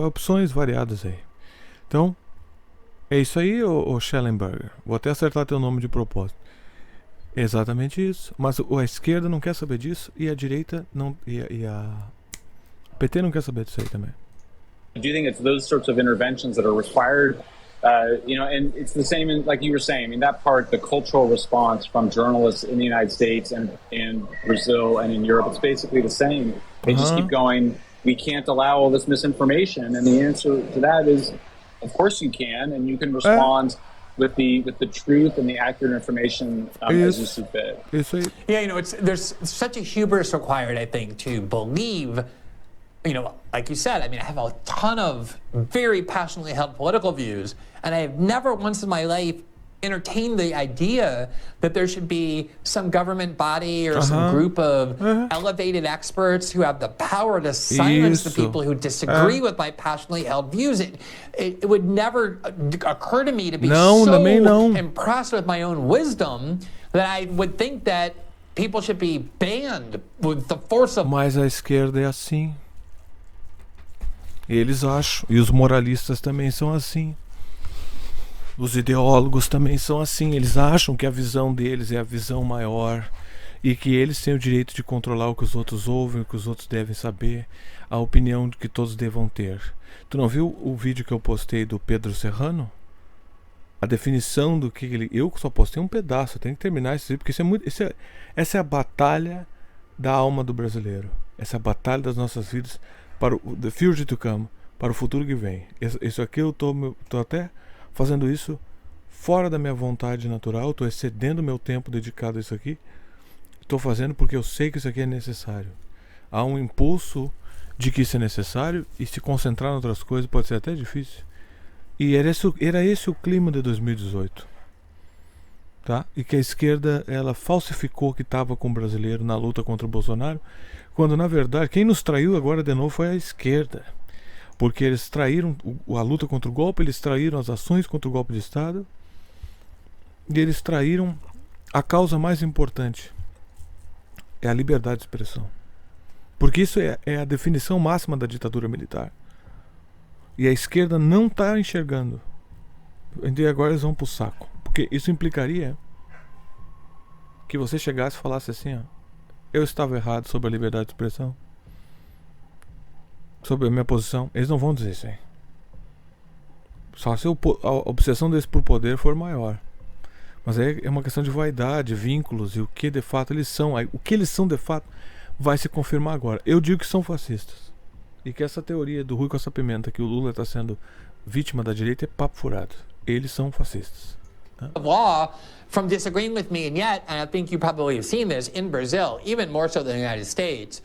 Speaker 1: Opções variadas aí. Então, é isso aí, ô Schellenberger. Vou até acertar teu nome de propósito. Exatamente isso. Mas a esquerda não quer saber disso e a direita não. E a PT não quer saber disso aí também.
Speaker 3: do you think it's those sorts of interventions that are required? And it's the same in, like you were saying, I mean, that part, the cultural response from journalists in the United States and in Brazil and in Europe, it's basically the same. They just keep going, we can't allow all this misinformation. And the answer to that is, of course you can, and you can respond with the truth and the accurate information as you see fit.
Speaker 2: Yeah, there's such a hubris required, I think, to believe, like you said, I mean, I have a ton of very passionately held political views, and I have never once in my life entertained the idea that there should be some government body or some group of elevated experts who have the power to silence the people who disagree with my passionately held views. It would never occur to me to be so impressed with my own wisdom that I would think that people should be banned with the force of...
Speaker 1: Mas a esquerda é assim. Eles acham. E os moralistas também são assim. Os ideólogos também são assim. Eles acham que a visão deles é a visão maior e que eles têm o direito de controlar o que os outros ouvem, o que os outros devem saber, a opinião que todos devam ter. Tu não viu o vídeo que eu postei do Pedro Serrano? A definição do que ele... Eu só postei um pedaço, eu tenho que terminar esse vídeo, porque essa é a batalha da alma do brasileiro. Essa é a batalha das nossas vidas para o the future to come, para o futuro que vem. Isso aqui eu tô até fazendo isso fora da minha vontade natural, estou excedendo meu tempo dedicado a isso aqui. Estou fazendo porque eu sei que isso aqui é necessário. Há um impulso de que isso é necessário e se concentrar em outras coisas pode ser até difícil. E era esse o clima de 2018. Tá? E que a esquerda ela falsificou que estava com o brasileiro na luta contra o Bolsonaro, quando na verdade quem nos traiu agora de novo foi a esquerda. Porque eles traíram a luta contra o golpe, eles traíram as ações contra o golpe de Estado e eles traíram a causa mais importante, é a liberdade de expressão. Porque isso é a definição máxima da ditadura militar. E a esquerda não está enxergando. E agora eles vão pro saco. Porque isso implicaria que você chegasse e falasse assim, ó, eu estava errado sobre a liberdade de expressão, sobre a minha posição. Eles não vão dizer isso aí. Só se a obsessão deles por poder for maior. Mas aí é uma questão de vaidade, vínculos e o que de fato eles são. O que eles são de fato vai se confirmar agora. Eu digo que são fascistas. E que essa teoria do Rui Costa Pimenta, que o Lula está sendo vítima da direita, é papo furado. Eles são fascistas.
Speaker 2: Law from disagreeing with me, and yet, and I think you probably have seen this in Brazil, even more so than the United States,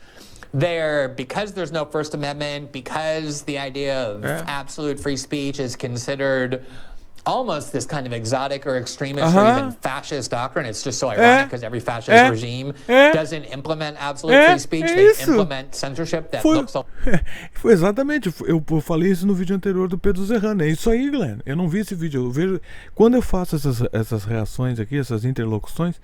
Speaker 2: because there's no First Amendment, because the idea of absolute free speech is considered almost this kind of exotic or extremist or even fascist doctrine. It's just so ironic because every fascist regime doesn't implement absolute free speech. They implement censorship that looks like...
Speaker 1: Foi exatamente. Eu falei isso no vídeo anterior do Pedro Zerrano. É isso aí, Glenn. Eu não vi esse vídeo. Eu vejo... Quando eu faço essas reações aqui, essas interlocuções,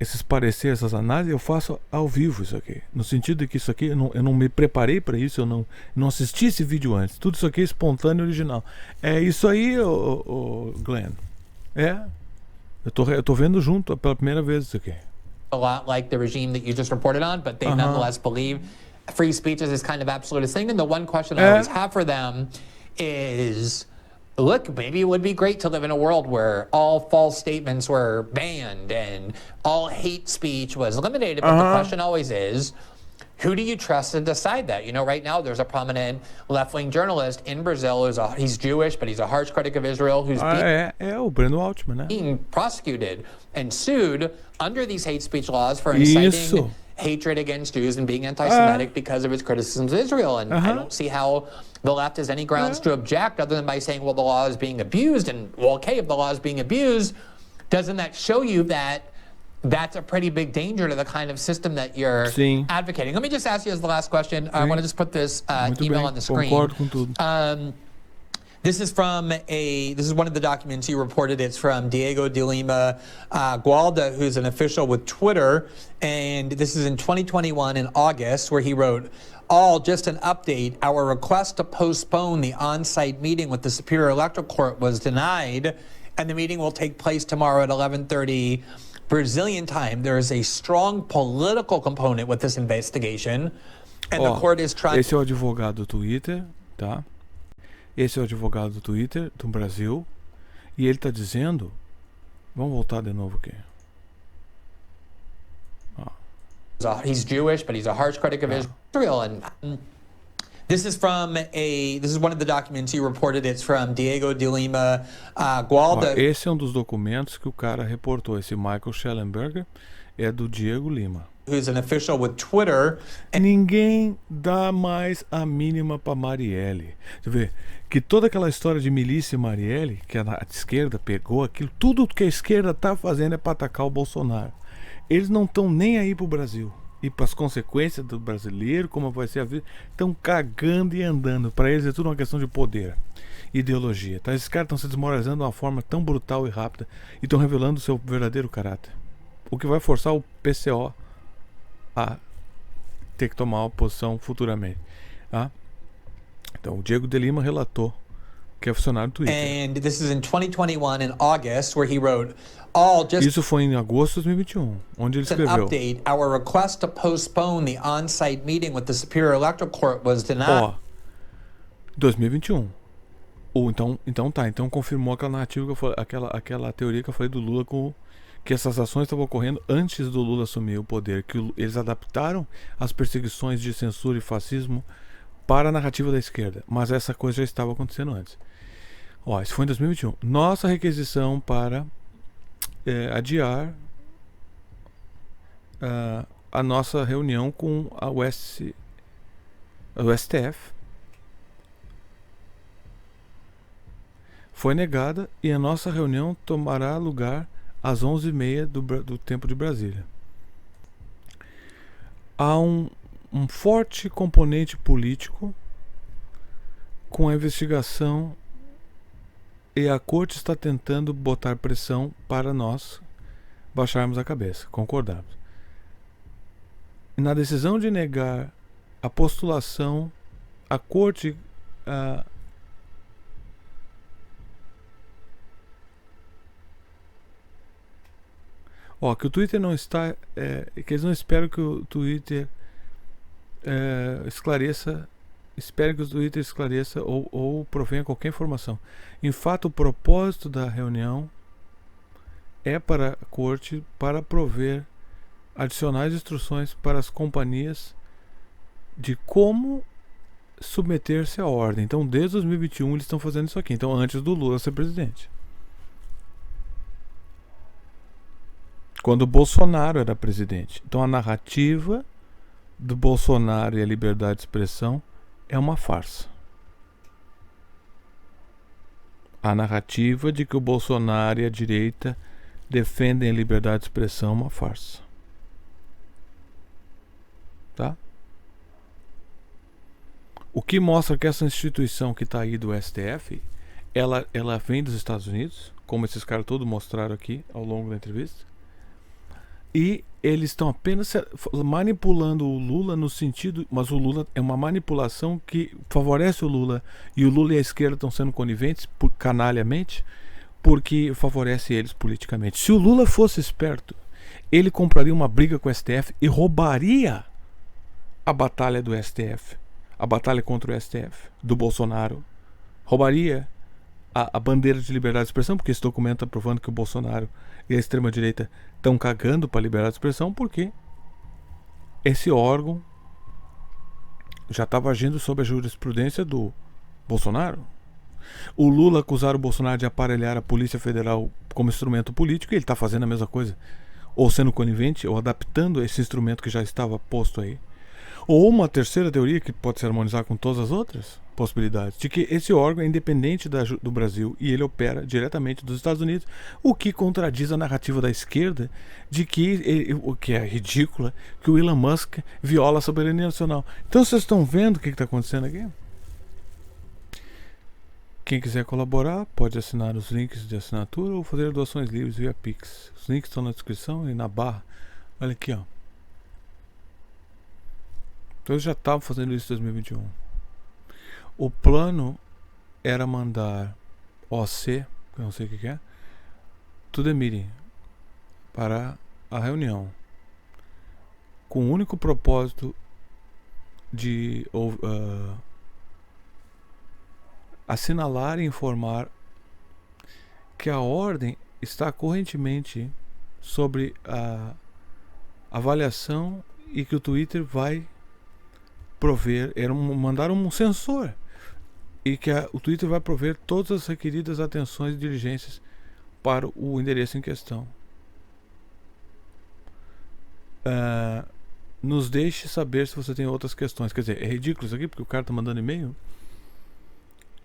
Speaker 1: esses pareceres, essas análises, eu faço ao vivo isso aqui. No sentido de que isso aqui, eu não me preparei para isso, eu não assisti esse vídeo antes. Tudo isso aqui é espontâneo e original. É isso aí, Glenn. Eu tô vendo junto pela primeira vez isso aqui.
Speaker 2: A lot like the regime that you just reported on, but they nonetheless believe free speech is this kind of absolutist thing. And the one question I always have for them is... Look, maybe it would be great to live in a world where all false statements were banned and all hate speech was eliminated. But the question always is, who do you trust to decide that? You know, right now there's a prominent left-wing journalist in Brazil he's Jewish, but he's a harsh critic of Israel who's
Speaker 1: o Breno Altman, né?
Speaker 2: Being prosecuted and sued under these hate speech laws for inciting hatred against Jews and being anti-Semitic because of his criticisms of Israel. And I don't see how the left has any grounds to object other than by saying, well, the law is being abused. And, well, okay, if the law is being abused, doesn't that show you that that's a pretty big danger to the kind of system that you're advocating? Let me just ask you as the last question. I want to just put this email on the screen.
Speaker 1: Concordo com tudo.
Speaker 2: This is one of the documents you reported. It's from Diego de Lima Gualda, who's an official with Twitter. And this is in 2021 in August, where he wrote, just an update. Our request to postpone the on-site meeting with the Superior Electoral Court was denied, and the meeting will take place tomorrow at 11:30 Brazilian time. There is a strong political component with this investigation, and the court is trying...
Speaker 1: Esse é o advogado do Twitter, tá? Esse é o advogado do Twitter do Brasil e ele está dizendo, vamos voltar de novo aqui.
Speaker 2: He's Jewish, but he's a harsh critic of Israel. And this is one of the documents you reported. It's from Diego de Lima Gualda.
Speaker 1: Esse é um dos documentos que o cara reportou. Esse Michael Schellenberger é do Diego Lima,
Speaker 2: who's an official with Twitter.
Speaker 1: Ninguém dá mais a mínima para Marielle. Você vê que toda aquela história de milícia Marielle, que a esquerda pegou aquilo, tudo que a esquerda tá fazendo é para atacar o Bolsonaro. Eles não estão nem aí pro Brasil e para as consequências do brasileiro, como vai ser a vida. Estão cagando e andando. Para eles é tudo uma questão de poder, ideologia. Tá? Esses caras estão se desmoralizando de uma forma tão brutal e rápida e estão revelando o seu verdadeiro caráter. O que vai forçar o PCO a ter que tomar uma posição futuramente. Tá? Então o Diego de Lima relatou, que é funcionário do Twitter.
Speaker 2: And this is in 2021 in August, where he wrote,
Speaker 1: Isso foi em agosto de 2021, onde ele escreveu.
Speaker 2: Update, our request to postpone the on-site meeting with the Superior Electoral Court was denied.
Speaker 1: 2021. Então confirmou aquela narrativa que eu falei, aquela teoria que eu falei do Lula que essas ações estavam ocorrendo antes do Lula assumir o poder, que eles adaptaram as perseguições de censura e fascismo para a narrativa da esquerda, mas essa coisa já estava acontecendo antes. Isso foi em 2021. Nossa requisição para adiar a nossa reunião com o STF foi negada e a nossa reunião tomará lugar às 11h30 do tempo de Brasília. Há um forte componente político com a investigação e a corte está tentando botar pressão para nós baixarmos a cabeça, concordarmos. Na decisão de negar a postulação, a corte que o Twitter não está, que eles não esperam que o Twitter esclareça, ou provenha qualquer informação. Em fato, o propósito da reunião é para a corte para prover adicionais instruções para as companhias de como submeter-se à ordem. Então, desde 2021 eles estão fazendo isso aqui. Então, antes do Lula ser presidente. Quando o Bolsonaro era presidente. Então, a narrativa do Bolsonaro e a liberdade de expressão é uma farsa. A narrativa de que o Bolsonaro e a direita defendem a liberdade de expressão é uma farsa. Tá? O que mostra que essa instituição que está aí do STF, ela vem dos Estados Unidos, como esses caras todos mostraram aqui ao longo da entrevista, e eles estão apenas manipulando o Lula no sentido, mas o Lula é uma manipulação que favorece o Lula, e o Lula e a esquerda estão sendo coniventes canalhamente porque favorece eles politicamente. Se o Lula fosse esperto, ele compraria uma briga com o STF e roubaria a batalha do STF, a batalha contra o STF do Bolsonaro, roubaria a bandeira de liberdade de expressão, porque esse documento está provando que o Bolsonaro e a extrema-direita estão cagando para a liberdade de expressão, porque esse órgão já estava agindo sob a jurisprudência do Bolsonaro. O Lula acusaram o Bolsonaro de aparelhar a Polícia Federal como instrumento político, e ele está fazendo a mesma coisa, ou sendo conivente, ou adaptando esse instrumento que já estava posto aí. Ou uma terceira teoria, que pode se harmonizar com todas as outras possibilidades, de que esse órgão é independente do Brasil e ele opera diretamente dos Estados Unidos, o que contradiz a narrativa da esquerda de que, o que é ridícula, que o Elon Musk viola a soberania nacional. Então vocês estão vendo o que está acontecendo aqui? Quem quiser colaborar pode assinar os links de assinatura ou fazer doações livres via Pix. Os links estão na descrição e na barra. Olha aqui, ó. Então eu já estava fazendo isso em 2021. O plano era mandar OC, que eu não sei o que é, to the meeting, para a reunião, com o único propósito de assinalar e informar que a ordem está correntemente sobre a avaliação e que o Twitter vai prover, mandaram um sensor, e que o Twitter vai prover todas as requeridas atenções e diligências para o endereço em questão. Nos deixe saber se você tem outras questões. Quer dizer, é ridículo isso aqui, porque o cara está mandando e-mail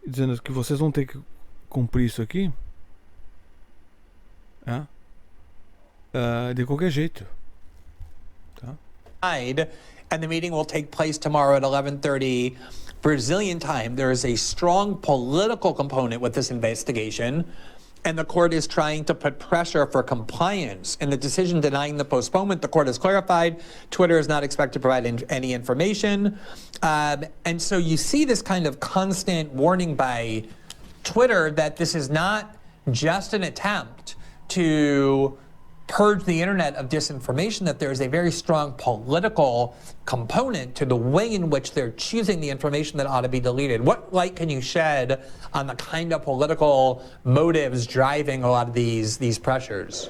Speaker 1: dizendo que vocês vão ter que cumprir isso aqui de qualquer jeito. Tá?
Speaker 2: And the meeting will take place tomorrow at 11:30 Brazilian time. There is a strong political component with this investigation, and the court is trying to put pressure for compliance. In the decision denying the postponement, the court has clarified Twitter is not expected to provide any information. And so you see this kind of constant warning by Twitter that this is not just an attempt to purge the internet of disinformation, that there is a very strong political component to the way in which they're choosing the information that ought to be deleted. What light can you shed on the kind of political motives driving a lot of these pressures?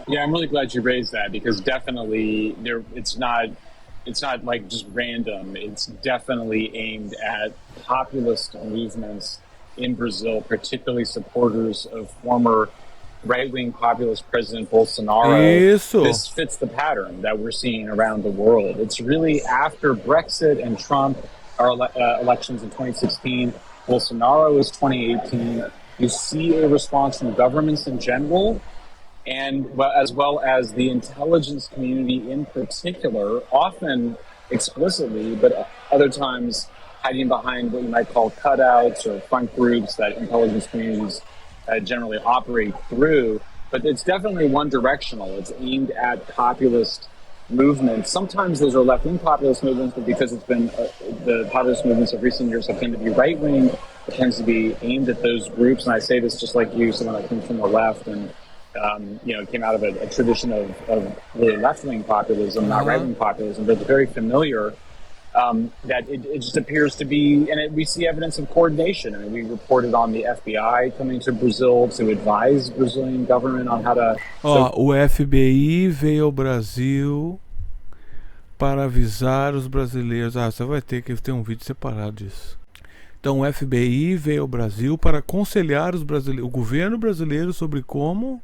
Speaker 3: Yeah, I'm really glad you raised that, because definitely it's not like just random. It's definitely aimed at populist movements in Brazil, particularly supporters of former right-wing populist President Bolsonaro. This fits the pattern that we're seeing around the world. It's really after Brexit and Trump, our elections in 2016, Bolsonaro is 2018. You see a response from governments in general, and as well as the intelligence community in particular, often explicitly, but other times hiding behind what you might call cutouts or front groups that intelligence communities generally operate through. But it's definitely one directional. It's aimed at populist movements. Sometimes those are left-wing populist movements, but because it's been the populist movements of recent years have tended to be right-wing, it tends to be aimed at those groups. And I say this just like you, someone that comes from the left and came out of a tradition of really left-wing populism, not right-wing populism, but it's very familiar. That it just appears to be, and we see evidence of coordination. I mean, we reported on the FBI coming to Brazil to advise Brazilian government on how to...
Speaker 1: O FBI veio ao Brasil para avisar os brasileiros. Você vai ter que ter um vídeo separado disso. Então, o FBI veio ao Brasil para aconselhar os brasileiros, o governo brasileiro sobre como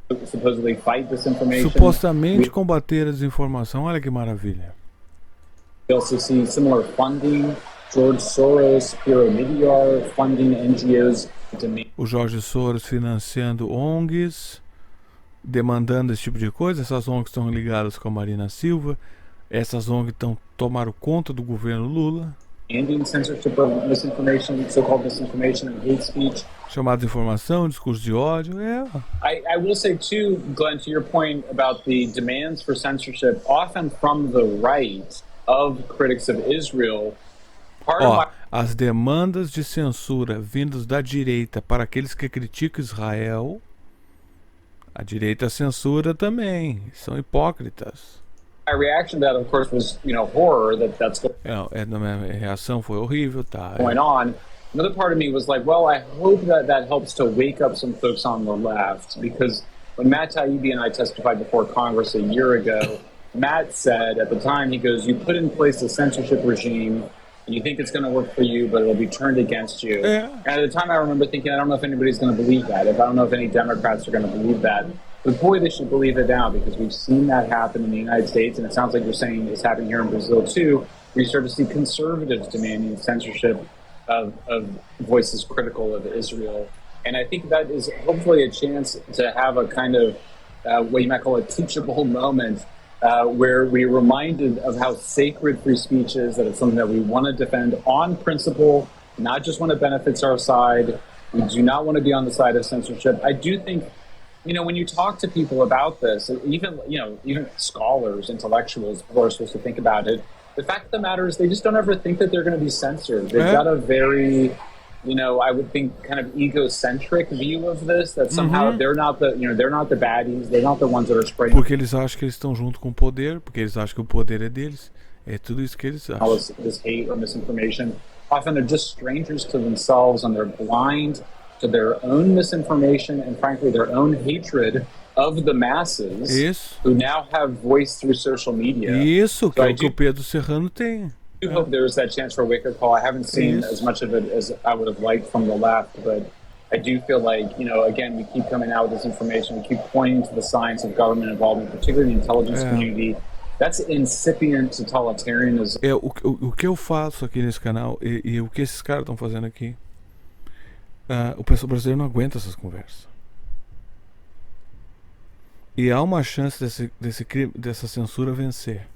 Speaker 1: supostamente combater a desinformação. Olha que maravilha.
Speaker 3: We also see similar funding, George Soros, Piramidiar, funding NGOs.
Speaker 1: O Jorge Soros financiando ONGs, demandando esse tipo de coisa. Essas ONGs estão ligadas com a Marina Silva. Essas ONGs tomaram conta do governo Lula.
Speaker 3: Ending censorship of misinformation, so-called misinformation and hate speech.
Speaker 1: Chamada desinformação, discurso de ódio.
Speaker 3: I will say too, Glenn, to your point about the demands for censorship, often from the right of critics of Israel.
Speaker 1: As demandas de censura vindas da direita para aqueles que criticam Israel, a direita censura também, são hipócritas.
Speaker 3: My reaction to that, of course, was, horror that's
Speaker 1: minha reação foi horrível,
Speaker 3: going on. Another part of me was like, well, I hope that helps to wake up some folks on the left, because when Matt Taibbi and I testified before Congress a year ago, Matt said at the time, he goes, you put in place a censorship regime, and you think it's going to work for you, but it'll be turned against you.
Speaker 1: Yeah.
Speaker 3: And at the time, I remember thinking, I don't know if anybody's going to believe that. I don't know if any Democrats are going to believe that. But boy, they should believe it now, because we've seen that happen in the United States, and it sounds like you're saying it's happening here in Brazil too, where you start to see conservatives demanding censorship of voices critical of Israel. And I think that is hopefully a chance to have a kind of what you might call a teachable moment, where we're reminded of how sacred free speech is, that it's something that we want to defend on principle, not just when it benefits our side. We do not want to be on the side of censorship. I do think, when you talk to people about this, even scholars, intellectuals, people are supposed to think about it. The fact of the matter is they just don't ever think that they're going to be censored. They've got a very, I would think kind of egocentric view of this, that somehow they're not the baddies, they're not the ones that are spreading.
Speaker 1: Porque eles acham que eles estão junto com o poder, porque eles acham que o poder é deles. É tudo isso que eles acham.
Speaker 3: All this hate or misinformation. Often they're just strangers to themselves, and they're blind to their own misinformation and, frankly, their own hatred of the masses who now have voice through social media.
Speaker 1: Isso, que é o que o Pedro Serrano tem.
Speaker 3: I hope there's that chance for a wake-up call. I haven't seen as much of it as I would have liked from the left, but I do feel like, again, we keep coming out with this information, we keep pointing to the signs of government involvement, particularly the intelligence community. That's incipient totalitarianism.
Speaker 1: O que eu faço aqui nesse canal e o que esses caras estão fazendo aqui, o pessoal brasileiro não aguenta essas conversas. E há uma chance dessa censura vencer.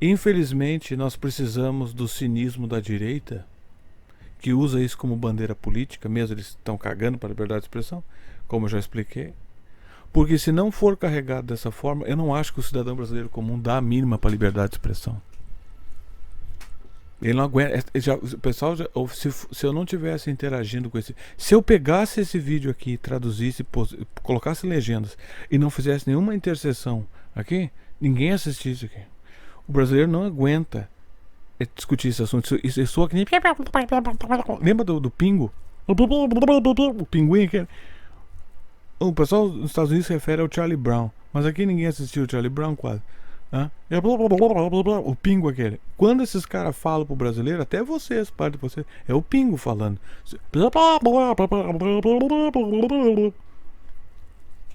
Speaker 1: Infelizmente, nós precisamos do cinismo da direita, que usa isso como bandeira política, mesmo eles estão cagando para a liberdade de expressão, como eu já expliquei. Porque se não for carregado dessa forma, eu não acho que o cidadão brasileiro comum dá a mínima para a liberdade de expressão. Ele não aguenta. O pessoal se eu não tivesse interagindo com esse, se eu pegasse esse vídeo aqui, traduzisse, colocasse legendas e não fizesse nenhuma interseção aqui, ninguém assistisse aqui. O brasileiro não aguenta discutir esse assunto. Isso soa que nem... Lembra do pingo? O pinguim aquele. O pessoal nos Estados Unidos se refere ao Charlie Brown, mas aqui ninguém assistiu o Charlie Brown quase. O pingo aquele. Quando esses caras falam pro brasileiro, até vocês, parte de vocês, é o pingo falando.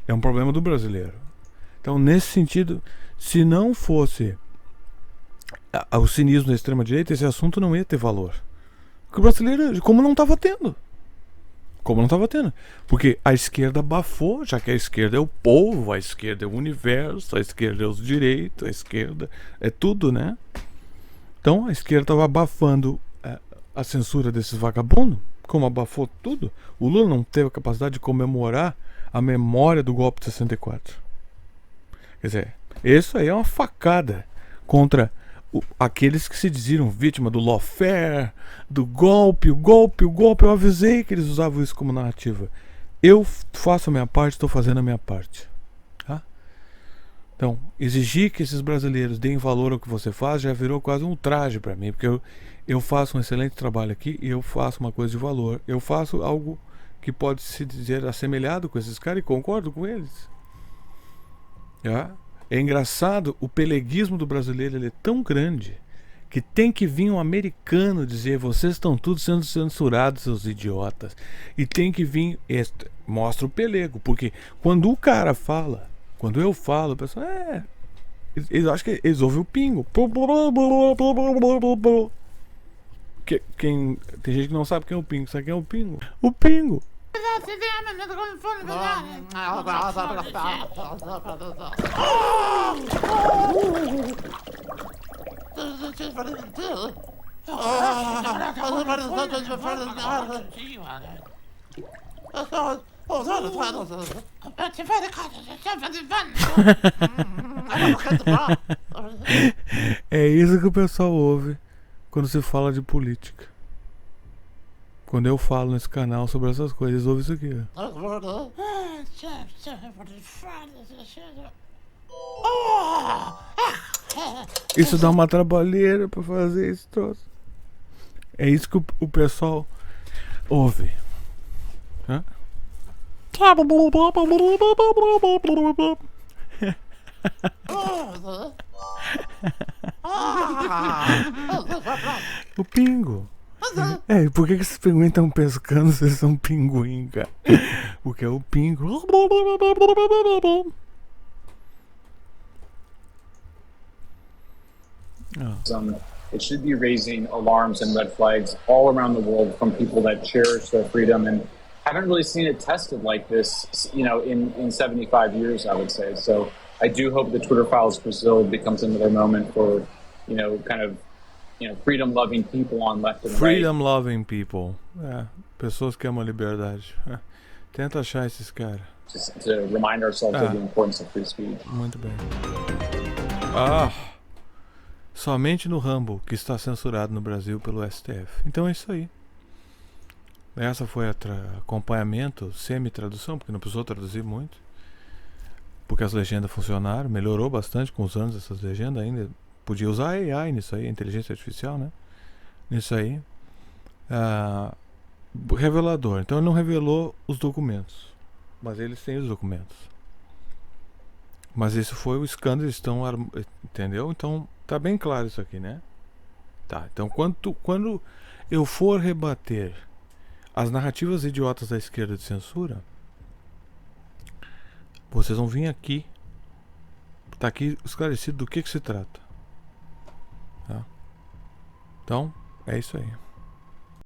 Speaker 1: É um problema do brasileiro. Então, nesse sentido, se não fosse o cinismo da extrema-direita, esse assunto não ia ter valor. Que o brasileiro, como não estava tendo. Como não estava tendo. Porque a esquerda abafou, já que a esquerda é o povo, a esquerda é o universo, a esquerda é os direitos, a esquerda é tudo, né? Então a esquerda estava abafando a censura desses vagabundos. Como abafou tudo, o Lula não teve a capacidade de comemorar a memória do golpe de 64. Quer dizer, isso aí é uma facada contra aqueles que se diziam vítima do lawfare, do golpe, o golpe. Eu avisei que eles usavam isso como narrativa. Eu faço a minha parte, estou fazendo a minha parte. Tá? Então, exigir que esses brasileiros deem valor ao que você faz já virou quase um ultraje para mim, porque eu faço um excelente trabalho aqui e eu faço uma coisa de valor. Eu faço algo que pode se dizer assemelhado com esses caras e concordo com eles. Tá? É engraçado, o peleguismo do brasileiro ele é tão grande que tem que vir um americano dizer: vocês estão todos sendo censurados, seus idiotas. E tem que vir, mostra o pelego, porque quando o cara fala, quando eu falo, o pessoal, eles acham que eles ouvem o pingo. Tem gente que não sabe quem é o pingo. Sabe quem é o pingo? O pingo. É isso que o pessoal ouve quando se fala de política. Quando eu falo nesse canal sobre essas coisas, ouve isso aqui. Isso dá uma trabalheira pra fazer esse troço. É isso que o pessoal ouve. Hã? O pingo. E por que esses pinguins estão pescando se eles são pinguim, cara? Porque é o pingo.
Speaker 3: It should be raising alarms and red flags all around the world from people that cherish their freedom and haven't really seen it tested like this, in 75 years, I would say. So I do hope the Twitter Files Brazil becomes another moment for, freedom-loving people on left and right.
Speaker 1: Freedom-loving people. Pessoas que amam a liberdade. Tenta achar esses caras.
Speaker 3: Just to remind ourselves of the importance of free speech.
Speaker 1: Muito bem. Somente no Rumble, que está censurado no Brasil pelo STF. Então é isso aí. Essa foi acompanhamento, semi-tradução, porque não precisou traduzir muito. Porque as legendas funcionaram, melhorou bastante com os anos essas legendas ainda. Podia usar AI nisso aí, inteligência artificial, né? Nisso aí. Revelador. Então ele não revelou os documentos. Mas eles têm os documentos. Mas isso foi o escândalo, entendeu? Então tá bem claro isso aqui, né? Tá, então quando eu for rebater as narrativas idiotas da esquerda de censura, vocês vão vir aqui. Tá aqui esclarecido do que se trata. Tá? Então, é isso aí.